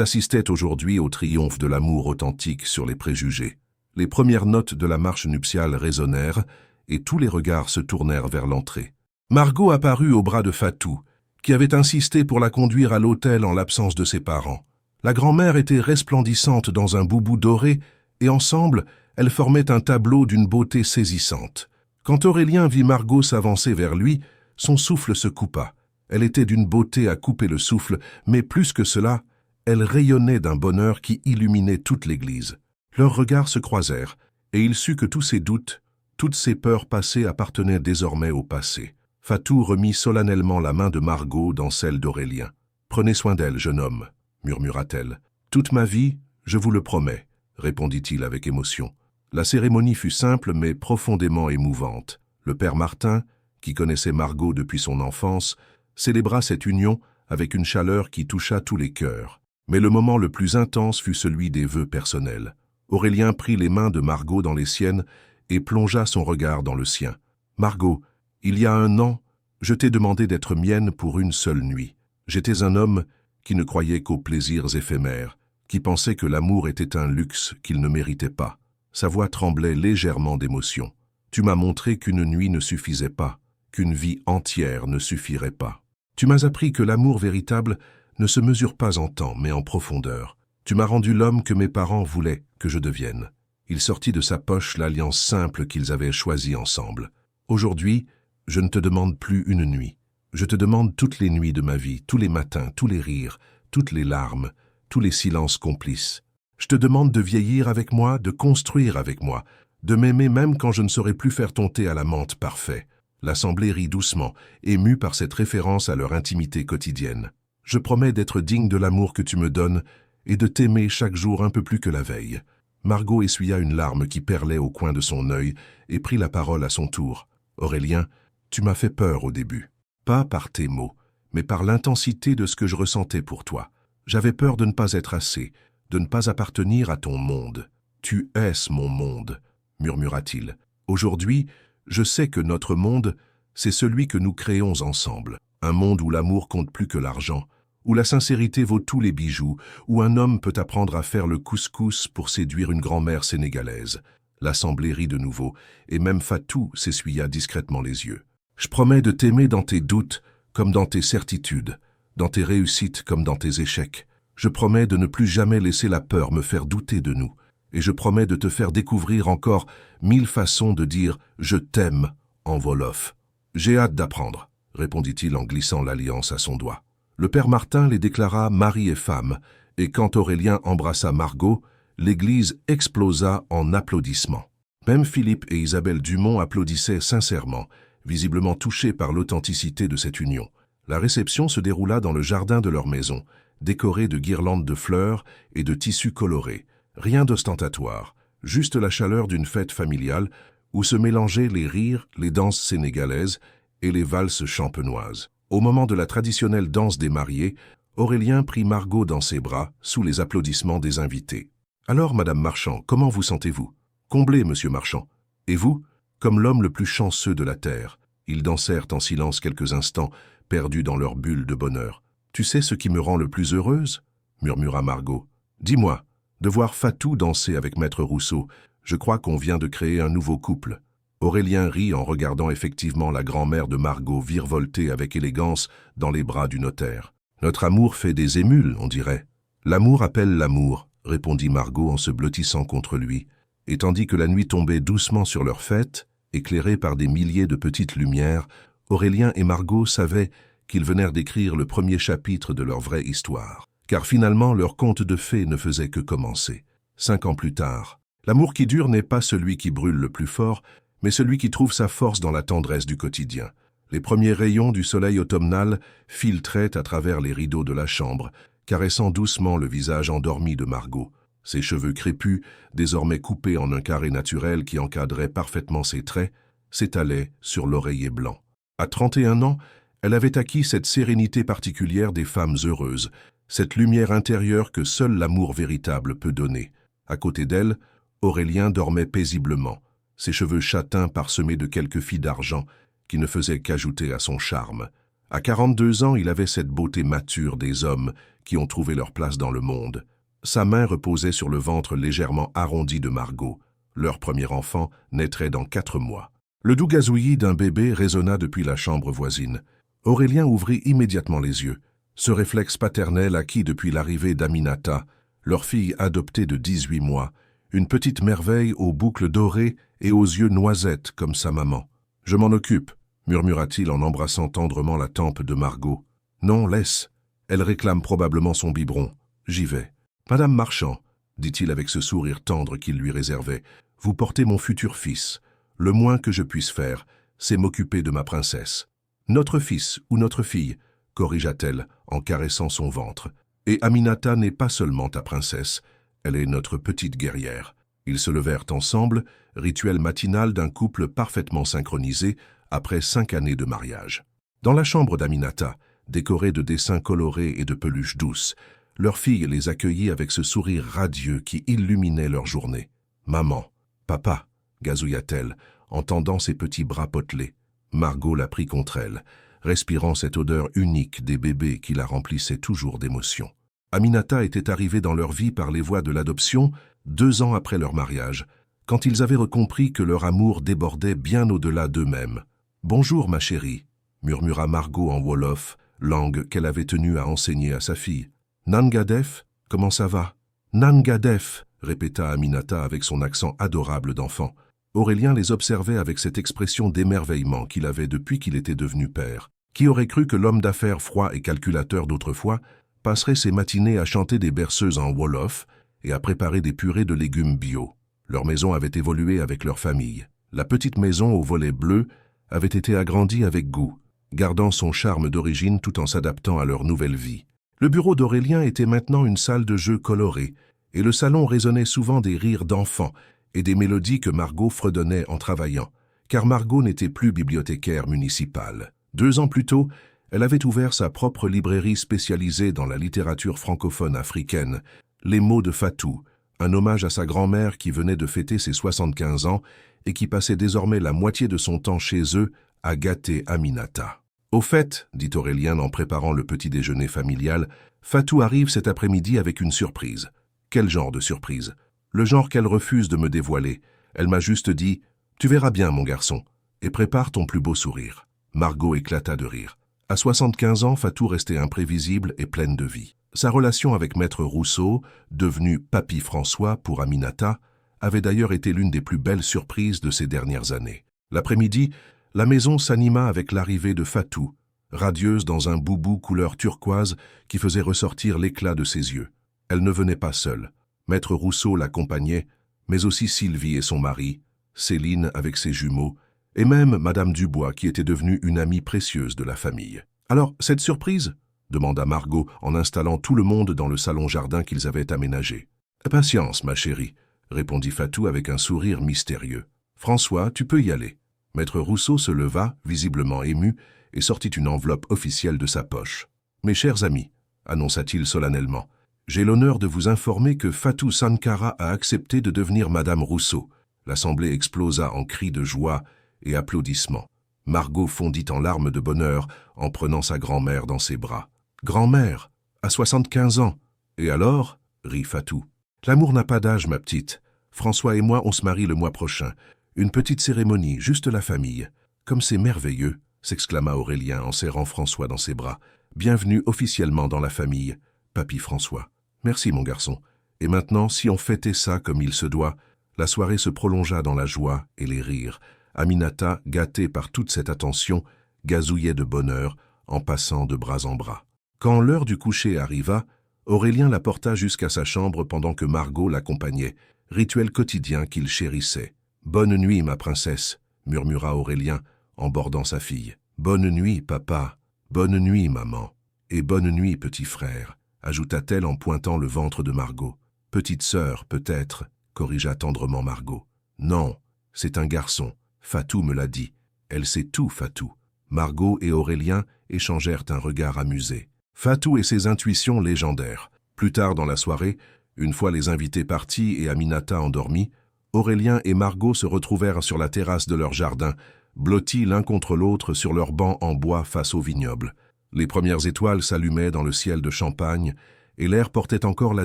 assistaient aujourd'hui au triomphe de l'amour authentique sur les préjugés. Les premières notes de la marche nuptiale résonnèrent, et tous les regards se tournèrent vers l'entrée. Margot apparut au bras de Fatou, qui avait insisté pour la conduire à l'hôtel en l'absence de ses parents. La grand-mère était resplendissante dans un boubou doré, et ensemble, elles formaient un tableau d'une beauté saisissante. Quand Aurélien vit Margot s'avancer vers lui, son souffle se coupa. Elle était d'une beauté à couper le souffle, mais plus que cela, elle rayonnait d'un bonheur qui illuminait toute l'église. Leurs regards se croisèrent, et il sut que tous ses doutes, toutes ses peurs passées appartenaient désormais au passé. Fatou remit solennellement la main de Margot dans celle d'Aurélien. « Prenez soin d'elle, jeune homme, » murmura-t-elle. « Toute ma vie, je vous le promets, » répondit-il avec émotion. La cérémonie fut simple mais profondément émouvante. Le père Martin, qui connaissait Margot depuis son enfance, célébra cette union avec une chaleur qui toucha tous les cœurs. Mais le moment le plus intense fut celui des vœux personnels. Aurélien prit les mains de Margot dans les siennes et plongea son regard dans le sien. « Margot, il y a 1 an, je t'ai demandé d'être mienne pour une seule nuit. J'étais un homme qui ne croyait qu'aux plaisirs éphémères, qui pensait que l'amour était un luxe qu'il ne méritait pas. Sa voix tremblait légèrement d'émotion. « Tu m'as montré qu'une nuit ne suffisait pas, qu'une vie entière ne suffirait pas. Tu m'as appris que l'amour véritable ne se mesure pas en temps, mais en profondeur. Tu m'as rendu l'homme que mes parents voulaient que je devienne. » Il sortit de sa poche l'alliance simple qu'ils avaient choisie ensemble. « Aujourd'hui, je ne te demande plus une nuit. Je te demande toutes les nuits de ma vie, tous les matins, tous les rires, toutes les larmes, tous les silences complices. Je te demande de vieillir avec moi, de construire avec moi, de m'aimer même quand je ne saurais plus faire ton thé à la menthe parfait. » L'assemblée rit doucement, émue par cette référence à leur intimité quotidienne. « Je promets d'être digne de l'amour que tu me donnes et de t'aimer chaque jour un peu plus que la veille. » Margot essuya une larme qui perlait au coin de son œil et prit la parole à son tour. « Aurélien, tu m'as fait peur au début. Pas par tes mots, mais par l'intensité de ce que je ressentais pour toi. J'avais peur de ne pas être assez, de ne pas appartenir à ton monde. Tu es mon monde, murmura-t-il. Aujourd'hui, je sais que notre monde, c'est celui que nous créons ensemble. Un monde où l'amour compte plus que l'argent, où la sincérité vaut tous les bijoux, où un homme peut apprendre à faire le couscous pour séduire une grand-mère sénégalaise. » L'assemblée rit de nouveau, et même Fatou s'essuya discrètement les yeux. « Je promets de t'aimer dans tes doutes comme dans tes certitudes, dans tes réussites comme dans tes échecs. Je promets de ne plus jamais laisser la peur me faire douter de nous. Et je promets de te faire découvrir encore 1000 façons de dire « je t'aime » en wolof. « J'ai hâte d'apprendre », répondit-il en glissant l'alliance à son doigt. Le père Martin les déclara mari et femme, et quand Aurélien embrassa Margot, l'église explosa en applaudissements. Même Philippe et Isabelle Dumont applaudissaient sincèrement, visiblement touchés par l'authenticité de cette union. La réception se déroula dans le jardin de leur maison, décorée de guirlandes de fleurs et de tissus colorés. Rien d'ostentatoire, juste la chaleur d'une fête familiale où se mélangeaient les rires, les danses sénégalaises et les valses champenoises. Au moment de la traditionnelle danse des mariés, Aurélien prit Margot dans ses bras, sous les applaudissements des invités. « Alors, Madame Marchand, comment vous sentez-vous »« Comblé, Monsieur Marchand. Et vous ?»« Comme l'homme le plus chanceux de la terre. » Ils dansèrent en silence quelques instants, perdus dans leur bulle de bonheur. « Tu sais ce qui me rend le plus heureuse » murmura Margot. « Dis-moi, de voir Fatou danser avec Maître Rousseau, je crois qu'on vient de créer un nouveau couple. » Aurélien rit en regardant effectivement la grand-mère de Margot virevolter avec élégance dans les bras du notaire. « Notre amour fait des émules, on dirait. »« L'amour appelle l'amour, » répondit Margot en se blottissant contre lui, et tandis que la nuit tombait doucement sur leur fête, éclairée par des milliers de petites lumières, Aurélien et Margot savaient qu'ils venèrent d'écrire le premier chapitre de leur vraie histoire. Car finalement, leur conte de fées ne faisait que commencer. 5 ans plus tard, l'amour qui dure n'est pas celui qui brûle le plus fort, mais celui qui trouve sa force dans la tendresse du quotidien. Les premiers rayons du soleil automnal filtraient à travers les rideaux de la chambre, caressant doucement le visage endormi de Margot. Ses cheveux crépus, désormais coupés en un carré naturel qui encadrait parfaitement ses traits, s'étalaient sur l'oreiller blanc. À 31 ans, elle avait acquis cette sérénité particulière des femmes heureuses, cette lumière intérieure que seul l'amour véritable peut donner. À côté d'elle, Aurélien dormait paisiblement, ses cheveux châtains parsemés de quelques filles d'argent qui ne faisaient qu'ajouter à son charme. À 42 ans, il avait cette beauté mature des hommes qui ont trouvé leur place dans le monde. Sa main reposait sur le ventre légèrement arrondi de Margot. Leur premier enfant naîtrait dans 4 mois. Le doux gazouillis d'un bébé résonna depuis la chambre voisine. Aurélien ouvrit immédiatement les yeux. Ce réflexe paternel acquis depuis l'arrivée d'Aminata, leur fille adoptée de 18 mois, une petite merveille aux boucles dorées et aux yeux noisettes comme sa maman. « Je m'en occupe », murmura-t-il en embrassant tendrement la tempe de Margot. « Non, laisse. Elle réclame probablement son biberon. J'y vais. »« Madame Marchand, » dit-il avec ce sourire tendre qu'il lui réservait, « vous portez mon futur fils. Le moins que je puisse faire, c'est m'occuper de ma princesse. »« Notre fils ou notre fille » corrigea-t-elle en caressant son ventre. « Et Aminata n'est pas seulement ta princesse, elle est notre petite guerrière. » Ils se levèrent ensemble, rituel matinal d'un couple parfaitement synchronisé après 5 années de mariage. Dans la chambre d'Aminata, décorée de dessins colorés et de peluches douces, leur fille les accueillit avec ce sourire radieux qui illuminait leur journée. « Maman, papa » gazouilla-t-elle, en tendant ses petits bras potelés. Margot la prit contre elle, respirant cette odeur unique des bébés qui la remplissait toujours d'émotion. Aminata était arrivée dans leur vie par les voies de l'adoption 2 ans après leur mariage, quand ils avaient compris que leur amour débordait bien au-delà d'eux-mêmes. « Bonjour, ma chérie », murmura Margot en wolof, langue qu'elle avait tenu à enseigner à sa fille. « Nangadef, comment ça va ?»« Nangadef », répéta Aminata avec son accent adorable d'enfant. Aurélien les observait avec cette expression d'émerveillement qu'il avait depuis qu'il était devenu père. Qui aurait cru que l'homme d'affaires froid et calculateur d'autrefois passerait ses matinées à chanter des berceuses en wolof et à préparer des purées de légumes bio. Leur maison avait évolué avec leur famille. La petite maison aux volets bleus avait été agrandie avec goût, gardant son charme d'origine tout en s'adaptant à leur nouvelle vie. Le bureau d'Aurélien était maintenant une salle de jeu colorée, et le salon résonnait souvent des rires d'enfants et des mélodies que Margot fredonnait en travaillant, car Margot n'était plus bibliothécaire municipale. 2 ans plus tôt, elle avait ouvert sa propre librairie spécialisée dans la littérature francophone africaine, Les mots de Fatou, un hommage à sa grand-mère qui venait de fêter ses 75 ans et qui passait désormais la moitié de son temps chez eux à gâter Aminata. « Au fait, dit Aurélien en préparant le petit déjeuner familial, Fatou arrive cet après-midi avec une surprise. » « Quel genre de surprise ?»« Le genre qu'elle refuse de me dévoiler. Elle m'a juste dit « Tu verras bien, mon garçon, et prépare ton plus beau sourire. » Margot éclata de rire. À 75 ans, Fatou restait imprévisible et pleine de vie. Sa relation avec Maître Rousseau, devenu Papy François pour Aminata, avait d'ailleurs été l'une des plus belles surprises de ces dernières années. L'après-midi, la maison s'anima avec l'arrivée de Fatou, radieuse dans un boubou couleur turquoise qui faisait ressortir l'éclat de ses yeux. Elle ne venait pas seule. Maître Rousseau l'accompagnait, mais aussi Sylvie et son mari, Céline avec ses jumeaux, et même Madame Dubois qui était devenue une amie précieuse de la famille. « Alors, cette surprise ?» demanda Margot en installant tout le monde dans le salon-jardin qu'ils avaient aménagé. « Patience, ma chérie », répondit Fatou avec un sourire mystérieux. « François, tu peux y aller. » Maître Rousseau se leva, visiblement ému, et sortit une enveloppe officielle de sa poche. « Mes chers amis, » annonça-t-il solennellement, j'ai l'honneur de vous informer que Fatou Sankara a accepté de devenir Madame Rousseau. L'assemblée explosa en cris de joie et applaudissements. Margot fondit en larmes de bonheur en prenant sa grand-mère dans ses bras. « Grand-mère, à 75 ans. Et alors ?» rit Fatou. « L'amour n'a pas d'âge, ma petite. François et moi, on se marie le mois prochain. Une petite cérémonie, juste la famille. Comme c'est merveilleux !» s'exclama Aurélien en serrant François dans ses bras. « Bienvenue officiellement dans la famille, Papy François. » « Merci, mon garçon. Et maintenant, si on fêtait ça comme il se doit, » La soirée se prolongea dans la joie et les rires. Aminata, gâtée par toute cette attention, gazouillait de bonheur en passant de bras en bras. Quand l'heure du coucher arriva, Aurélien la porta jusqu'à sa chambre pendant que Margot l'accompagnait, rituel quotidien qu'il chérissait. « Bonne nuit, ma princesse » murmura Aurélien en bordant sa fille. « Bonne nuit, papa. Bonne nuit, maman. Et bonne nuit, petit frère. » ajouta-t-elle en pointant le ventre de Margot. « Petite sœur, peut-être, » corrigea tendrement Margot. « Non, c'est un garçon. Fatou me l'a dit. Elle sait tout, Fatou. » Margot et Aurélien échangèrent un regard amusé. Fatou et ses intuitions légendaires. Plus tard dans la soirée, une fois les invités partis et Aminata endormie, Aurélien et Margot se retrouvèrent sur la terrasse de leur jardin, blottis l'un contre l'autre sur leur banc en bois face au vignoble. Les premières étoiles s'allumaient dans le ciel de champagne et l'air portait encore la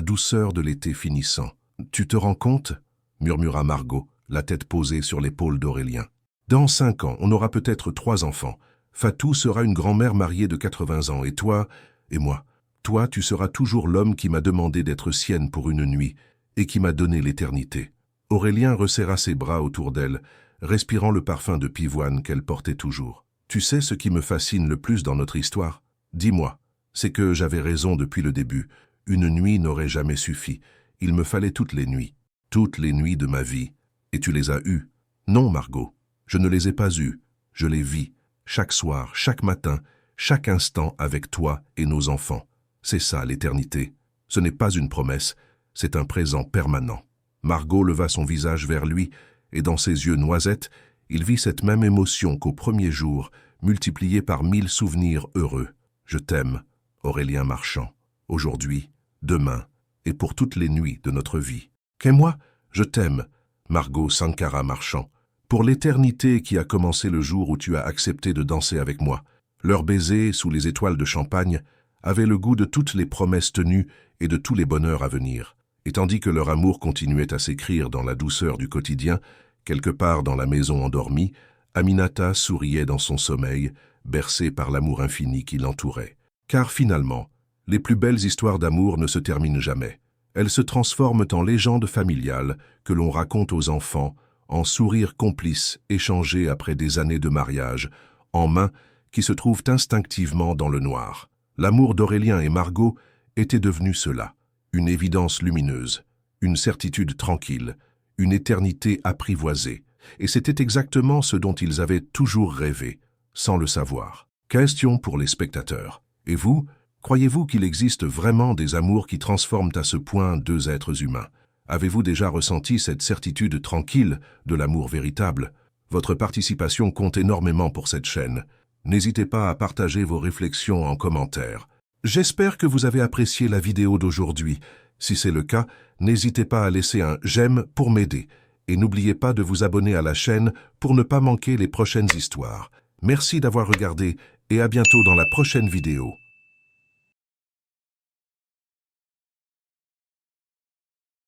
douceur de l'été finissant. « Tu te rends compte ?» murmura Margot, la tête posée sur l'épaule d'Aurélien. « Dans 5 ans, on aura peut-être 3 enfants. Fatou sera une grand-mère mariée de 80 ans, et toi, et moi. Toi, tu seras toujours l'homme qui m'a demandé d'être sienne pour une nuit et qui m'a donné l'éternité. » Aurélien resserra ses bras autour d'elle, respirant le parfum de pivoine qu'elle portait toujours. « Tu sais ce qui me fascine le plus dans notre histoire? Dis-moi, c'est que j'avais raison depuis le début. Une nuit n'aurait jamais suffi. Il me fallait toutes les nuits de ma vie. Et tu les as eues. Non, Margot, je ne les ai pas eues. Je les vis, chaque soir, chaque matin, chaque instant avec toi et nos enfants. C'est ça l'éternité. Ce n'est pas une promesse, c'est un présent permanent. » Margot leva son visage vers lui, et dans ses yeux noisettes, il vit cette même émotion qu'au premier jour, multipliée par 1000 souvenirs heureux. « Je t'aime, Aurélien Marchand, aujourd'hui, demain, et pour toutes les nuits de notre vie. Qu'est moi, je t'aime, Margot Sankara Marchand, pour l'éternité qui a commencé le jour où tu as accepté de danser avec moi. » Leur baiser, sous les étoiles de champagne, avait le goût de toutes les promesses tenues et de tous les bonheurs à venir. Et tandis que leur amour continuait à s'écrire dans la douceur du quotidien, quelque part dans la maison endormie, Aminata souriait dans son sommeil, bercée par l'amour infini qui l'entourait. Car finalement, les plus belles histoires d'amour ne se terminent jamais. Elles se transforment en légendes familiales que l'on raconte aux enfants, en sourires complices échangés après des années de mariage, en mains qui se trouvent instinctivement dans le noir. L'amour d'Aurélien et Margot était devenu cela, une évidence lumineuse, une certitude tranquille, une éternité apprivoisée. Et c'était exactement ce dont ils avaient toujours rêvé, sans le savoir. Question pour les spectateurs. Et vous, croyez-vous qu'il existe vraiment des amours qui transforment à ce point deux êtres humains? Avez-vous déjà ressenti cette certitude tranquille de l'amour véritable? Votre participation compte énormément pour cette chaîne. N'hésitez pas à partager vos réflexions en commentaire. J'espère que vous avez apprécié la vidéo d'aujourd'hui. Si c'est le cas, n'hésitez pas à laisser un j'aime pour m'aider. Et n'oubliez pas de vous abonner à la chaîne pour ne pas manquer les prochaines histoires. Merci d'avoir regardé et à bientôt dans la prochaine vidéo.